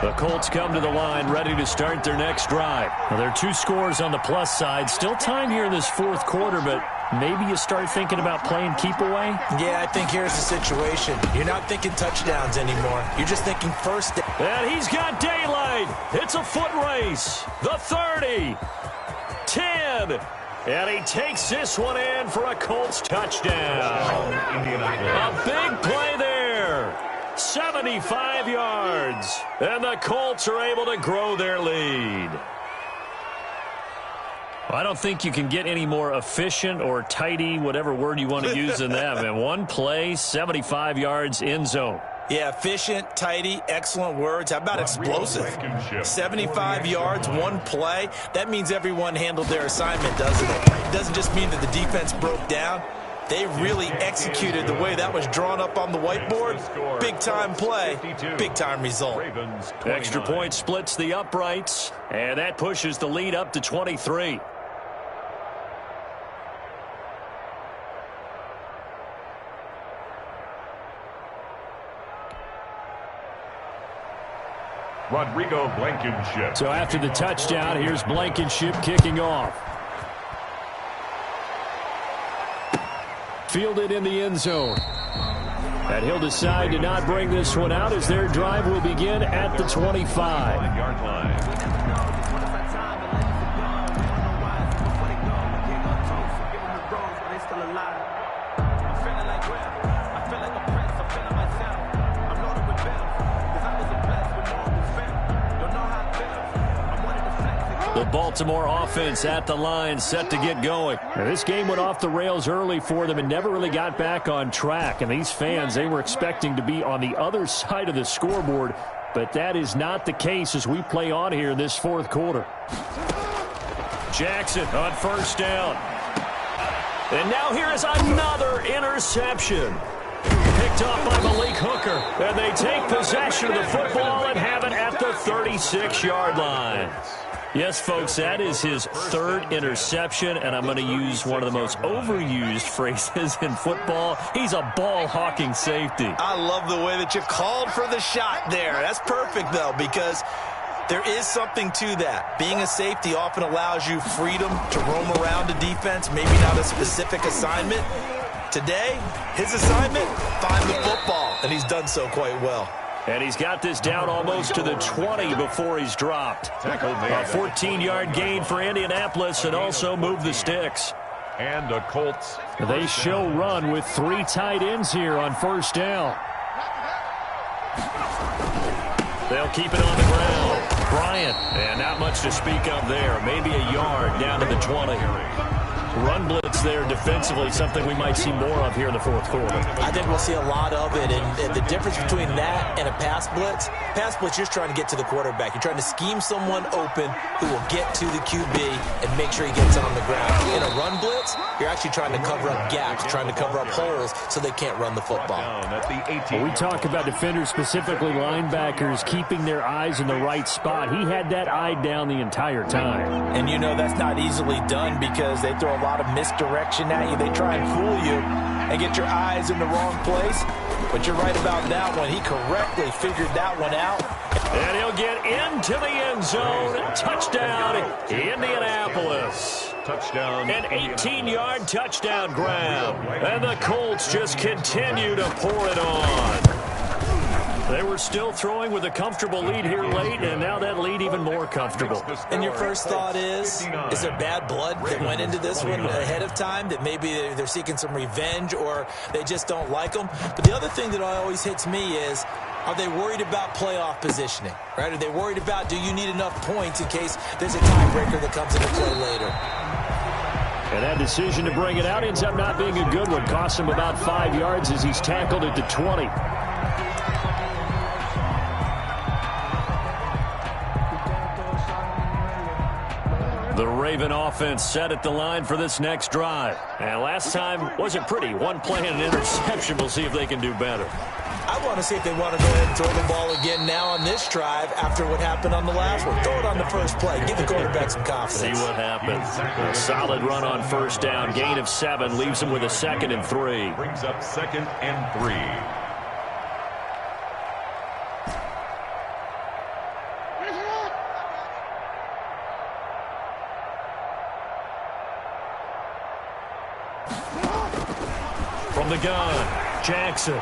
The Colts come to the line ready to start their next drive. Now, there are 2 scores on the plus side. Still time here in this fourth quarter, but maybe you start thinking about playing keep away? Yeah, I think here's the situation. You're not thinking touchdowns anymore. You're just thinking first down. And he's got daylight. It's a foot race. The 30. 10. And he takes this one in for a Colts touchdown. A big play there. 75 yards. And the Colts are able to grow their lead. Well, I don't think you can get any more efficient or tidy, whatever word you want to use in that. And one play, 75 yards in zone. Yeah, efficient, tidy, excellent words. How about explosive? 75 yards, one play. That means everyone handled their assignment, doesn't it? It doesn't just mean that the defense broke down. They really executed the way that was drawn up on the whiteboard. Big-time play, big-time result. Extra point splits the uprights, and that pushes the lead up to 23. Rodrigo Blankenship. So after the touchdown, here's Blankenship kicking off. Fielded in the end zone. And he'll decide to not bring this one out as their drive will begin at the 25-yard line. The Baltimore offense at the line, set to get going. Now, this game went off the rails early for them and never really got back on track. And these fans, they were expecting to be on the other side of the scoreboard, but that is not the case as we play on here in this fourth quarter. Jackson on first down. And now here is another interception. Picked off by Malik Hooker. And they take possession of the football and have it at the 36-yard line. Yes, folks, that is his third interception, and I'm going to use one of the most overused phrases in football. He's a ball-hawking safety. I love the way that you called for the shot there. That's perfect, though, because there is something to that. Being a safety often allows you freedom to roam around a defense, maybe not a specific assignment. Today, his assignment, find the football, and he's done so quite well. And he's got this down almost to the 20 before he's dropped. A 14-yard gain for Indianapolis and also move the sticks. And the Colts. They show run with 3 tight ends here on first down. They'll keep it on the ground. Bryant, and not much to speak of there. Maybe a yard down to the 20. Run blitz there defensively, something we might see more of here in the fourth quarter. I think we'll see a lot of it, and the difference between that and a pass blitz, you're just trying to get to the quarterback. You're trying to scheme someone open who will get to the QB and make sure he gets on the ground. In a run blitz, you're actually trying to cover up gaps, trying to cover up holes so they can't run the football. Well, we talk about defenders, specifically linebackers, keeping their eyes in the right spot. He had that eye down the entire time. And you know that's not easily done because they throw a lot of misdirection at you. They try and fool you and get your eyes in the wrong place. But you're right about that one. He correctly figured that one out. And he'll get into the end zone. Touchdown, Indianapolis. Touchdown. An 18-yard touchdown grab. And the Colts just continue to pour it on. They were still throwing with a comfortable lead here late, and now that lead even more comfortable. And your first thought is there bad blood that went into this one ahead of time, that maybe they're seeking some revenge or they just don't like them? But the other thing that always hits me is, are they worried about playoff positioning? Right? Are they worried about, do you need enough points in case there's a tiebreaker that comes into play later? And that decision to bring it out ends up not being a good one. Costs him about 5 yards as he's tackled at the 20. The Raven offense set at the line for this next drive. And last time wasn't pretty. One play and an interception. We'll see if they can do better. I want to see if they want to go ahead and throw the ball again now on this drive after what happened on the last one. Throw it on the first play. Give the quarterback some confidence. See what happens. A solid run on first down. Gain of 7 leaves him with a 2nd and 3. Brings up 2nd and 3. From the gun, Jackson.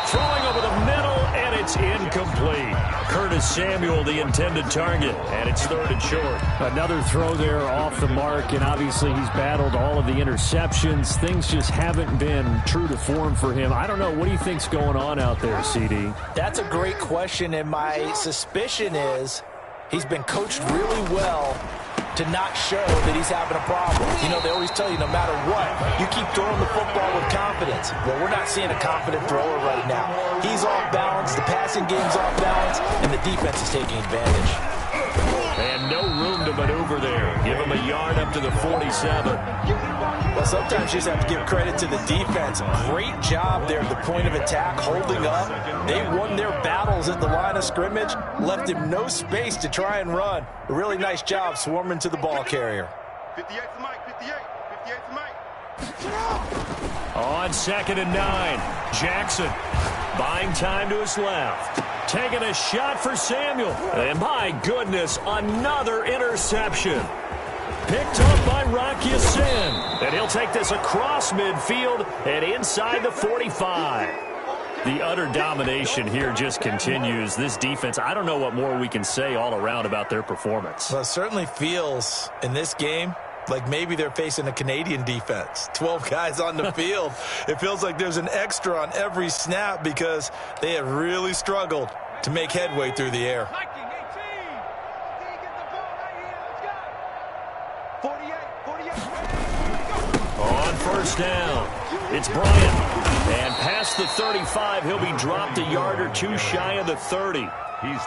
Throwing over the middle, and it's incomplete. Curtis Samuel, the intended target, and it's 3rd and short. Another throw there off the mark, and obviously he's battled all of the interceptions. Things just haven't been true to form for him. I don't know. What do you think's going on out there, CD? That's a great question, and my suspicion is he's been coached really well to not show that he's having a problem. You know, they always tell you no matter what, you keep throwing the football with confidence. Well, we're not seeing a confident thrower right now. He's off balance, the passing game's off balance, and the defense is taking advantage. And no room to maneuver there. Give him a yard up to the 47. Well, sometimes you just have to give credit to the defense. Great job there at the point of attack, holding up. They won their battles at the line of scrimmage, left him no space to try and run. A really nice job swarming to the ball carrier. 58 to Mike, 58 to Mike. On 2nd and 9, Jackson buying time to his left. Taking a shot for Samuel. And my goodness, another interception. Picked up by Rocky Sin. And he'll take this across midfield and inside the 45. The utter domination here just continues. This defense, I don't know what more we can say all around about their performance. Well, it certainly feels in this game like maybe they're facing a Canadian defense. 12 guys on the field. It feels like there's an extra on every snap because they have really struggled to make headway through the air. On first down, it's Bryant. And past the 35, he'll be dropped a yard or two shy of the 30.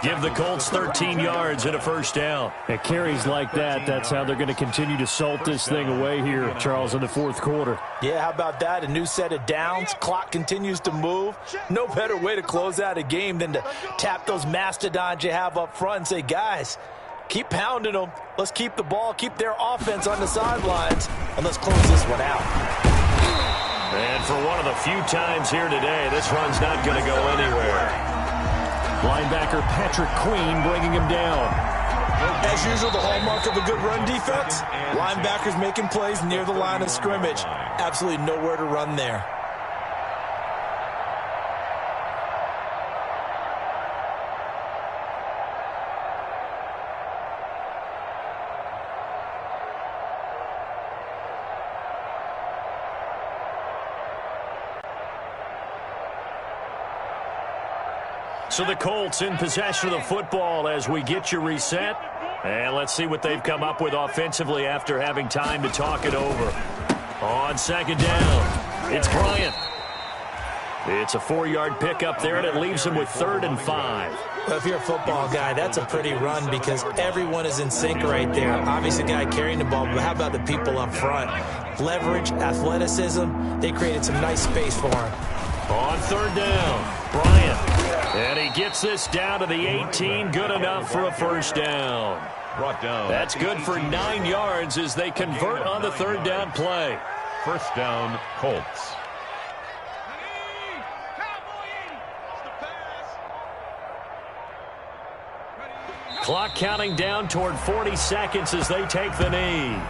Give the Colts 13 yards and a first down. At carries like that, that's how they're going to continue to salt this thing away here, Charles, in the 4th quarter. Yeah, how about that? A new set of downs. Clock continues to move. No better way to close out a game than to tap those mastodons you have up front and say, guys, keep pounding them. Let's keep the ball, keep their offense on the sidelines, and let's close this one out. And for one of the few times here today, this run's not going to go anywhere. Linebacker Patrick Queen bringing him down. As usual, the hallmark of a good run defense, linebackers making plays near the line of scrimmage. Absolutely nowhere to run there. So the Colts in possession of the football as we get you reset. And let's see what they've come up with offensively after having time to talk it over. On 2nd down, it's Bryant. It's a 4-yard pickup there, and it leaves him with 3rd and 5. Well, if you're a football guy, that's a pretty run because everyone is in sync right there. Obviously, the guy carrying the ball, but how about the people up front? Leverage, athleticism, they created some nice space for him. On 3rd down, Bryant. And he gets this down to the 18. Good enough for a first down. Brought down. That's good for 9 yards as they convert on the 3rd down play. First down, Colts. Clock counting down toward 40 seconds as they take the knee.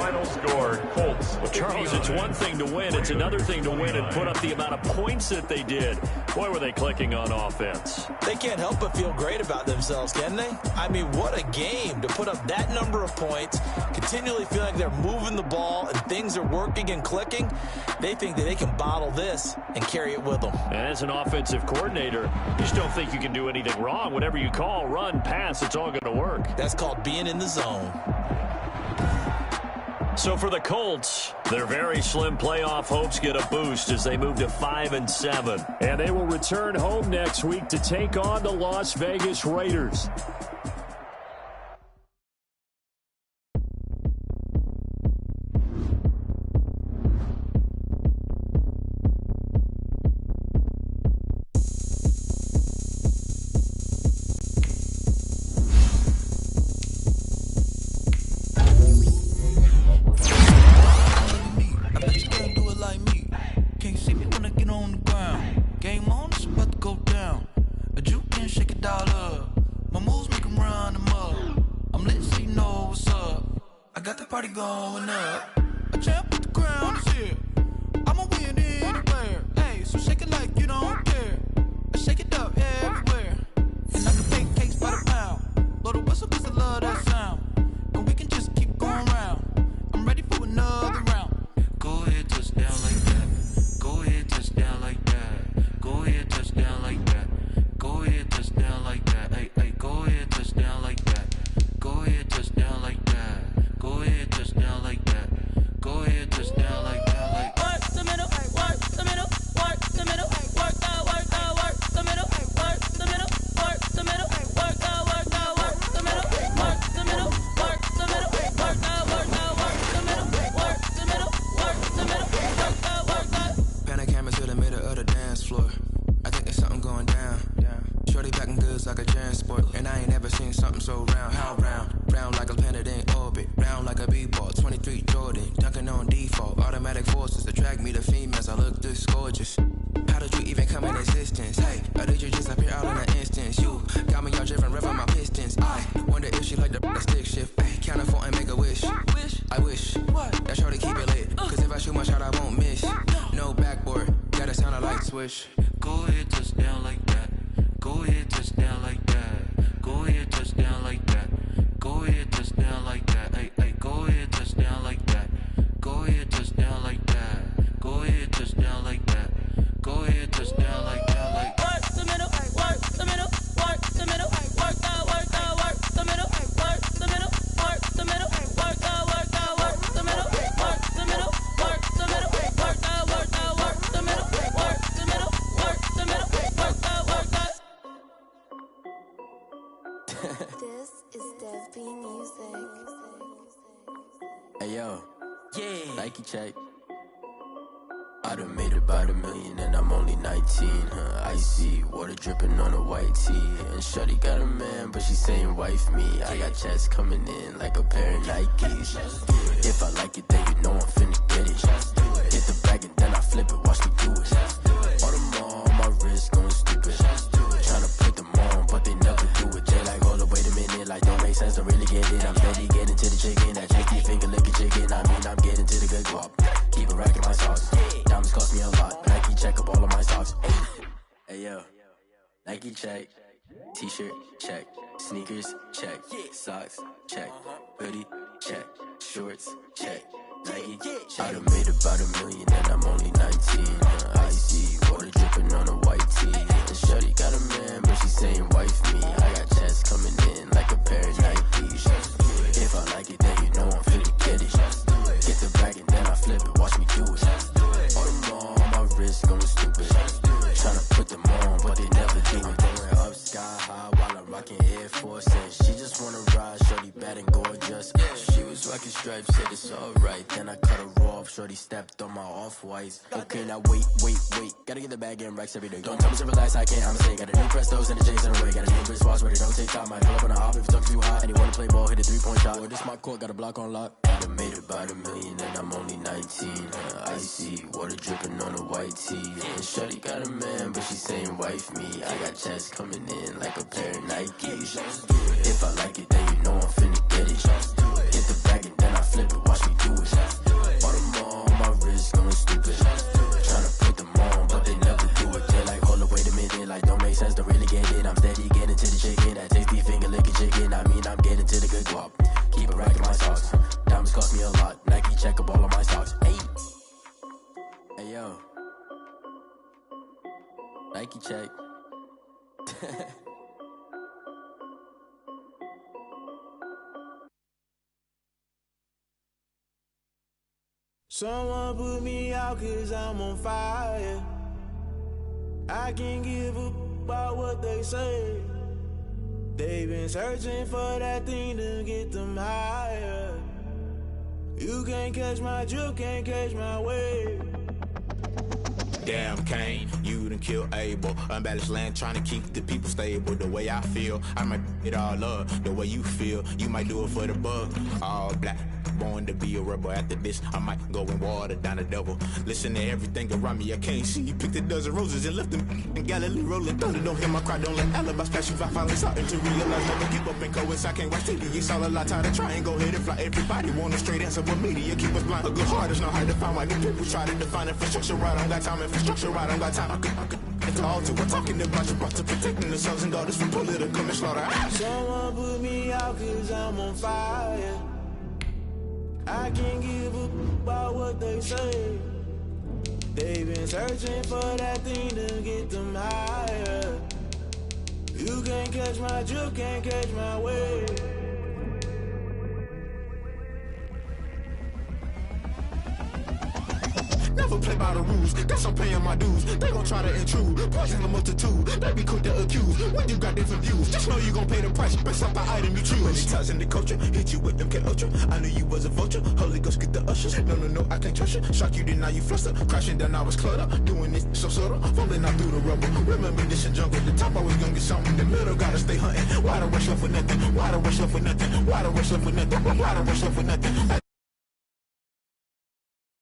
final score, Colts. Well, Charles, it's one thing to win. It's another thing to win and put up the amount of points that they did. Boy, were they clicking on offense. They can't help but feel great about themselves, can they? I mean, what a game to put up that number of points, continually feeling like they're moving the ball and things are working and clicking. They think that they can bottle this and carry it with them. And as an offensive coordinator, you just don't think you can do anything wrong. Whatever you call, run, pass, it's all going to work. That's called being in the zone. So for the Colts, their very slim playoff hopes get a boost as they move to 5-7. And they will return home next week to take on the Las Vegas Raiders. Go ahead, touchdown like that. Go ahead, touchdown like that. Go ahead, touchdown like that. Go ahead, touchdown like that. Hey, hey, go ahead, touchdown like that. Go ahead, touchdown like that. Go ahead, touchdown like that. Go ahead, touchdown like that. Like work the middle, work the middle, work the middle, work that, work the middle, work the middle, work the middle, work that, work the middle, work the middle, work the middle, work that, work the middle, work the middle, work the middle, work that, work that. This is Dev B Music. Hey yo, Nike check. I done made about $1 million and I'm only 19, Icy, water dripping on a white tee. And shawty got a man, but she saying wife me. I got checks coming in like a pair of Nikes. If I like it, then you know I'm finna get it. Hit the bag and then I flip it, watch me do it. All them on my wrist going stupid. Tryna put them on, but they never do it. They like, hold up, wait a minute, like don't make sense, don't really get it. I'm steady getting to the chicken, that cheeky finger licking chicken. I mean, I'm getting to the good guap. Keep it racking my sauce. Diamonds cost me a lot. Nike check up all of my socks. Hey yo, Nike check. T-shirt check. Sneakers check. Socks check. Hoodie check. Shorts check. Nike check. I done made about $1 million and I'm only 19. Icy, water dripping on a white tee. And shorty got a man, but she saying wife me. I got checks coming in like a pair of Nikes. If I like it, then you know I'm finna get it. Get the bag and then I flip it, watch me do it. All them on my wrist going stupid. Tryna put them on, but they never do it. Going up sky high while I'm rocking Air Force. And she just wanna ride, shorty bad and gorgeous. She was rocking stripes, said it's alright. Then I cut her off, shorty stepped on my off-whites. Okay, now wait. Gotta get the bag and racks every day. Don't tell me to relax, I can't, I'm saying. Got a new Prestos and a J's in a way. Got a new wristwatch where they don't take time. Might pull up on a hop if it's too hot. And he wanna play ball, hit a 3-point shot. Well, this my court, got a block on lock. I done made about $1 million and I'm only 19. Icy, water dripping on a white tee. And shawty got a man, but she saying wife me. I got checks coming in like a pair of Nikes. If I like it, then you know I'm finna get it. Hit the bag and then I flip it, watch me do it. Nike check. Someone put me out 'cause I'm on fire. I can't give a about what they say. They've been searching for that thing to get them higher. You can't catch my drift, can't catch my wave. Damn Kane, you done killed Abel. Unbalanced land trying to keep the people stable. The way I feel, I might it all up. The way you feel, you might do it for the bug. All black, born to be a rebel. After this, I might go and water down the devil. Listen to everything around me, I can't see. Picked a dozen roses and left them in Galilee rolling thunder. Don't hear my cry, don't let alibis pass you. I finally starting to realize never give up and coincide. Can't watch TV, it's all a lot. Tired of trying, go ahead and fly. Everybody want a straight answer, but media keep us blind. A good heart is not hard to find. Why the people try to define infrastructure right? I don't got time, infrastructure right? I don't got time. I could all to we're talking about you, about to protecting the sons and daughters from political and slaughter. Someone put me out 'cause I'm on fire. I can't give a about what they say. They've been searching for that thing to get them higher. You can't catch my drift, can't catch my wave. Never play by the rules, guess I'm paying my dues. They gon' try to intrude, poison the multitude. They be quick to accuse, when you got different views. Just know you gon' pay the price, based off the item you choose. Many times in the culture, hit you with them K-Ultra. I knew you was a vulture, Holy Ghost get the ushers. No, I can't trust you. Shock you, then now you fluster. Crashing down, I was cluttered. Doing this so subtle, falling out through the rubble. Remember this in jungle, the top always gonna get something. The middle gotta stay hunting. Why the rush left for nothing? Why the rush left for nothing? Why the rush left for nothing? Why the rush left for nothing?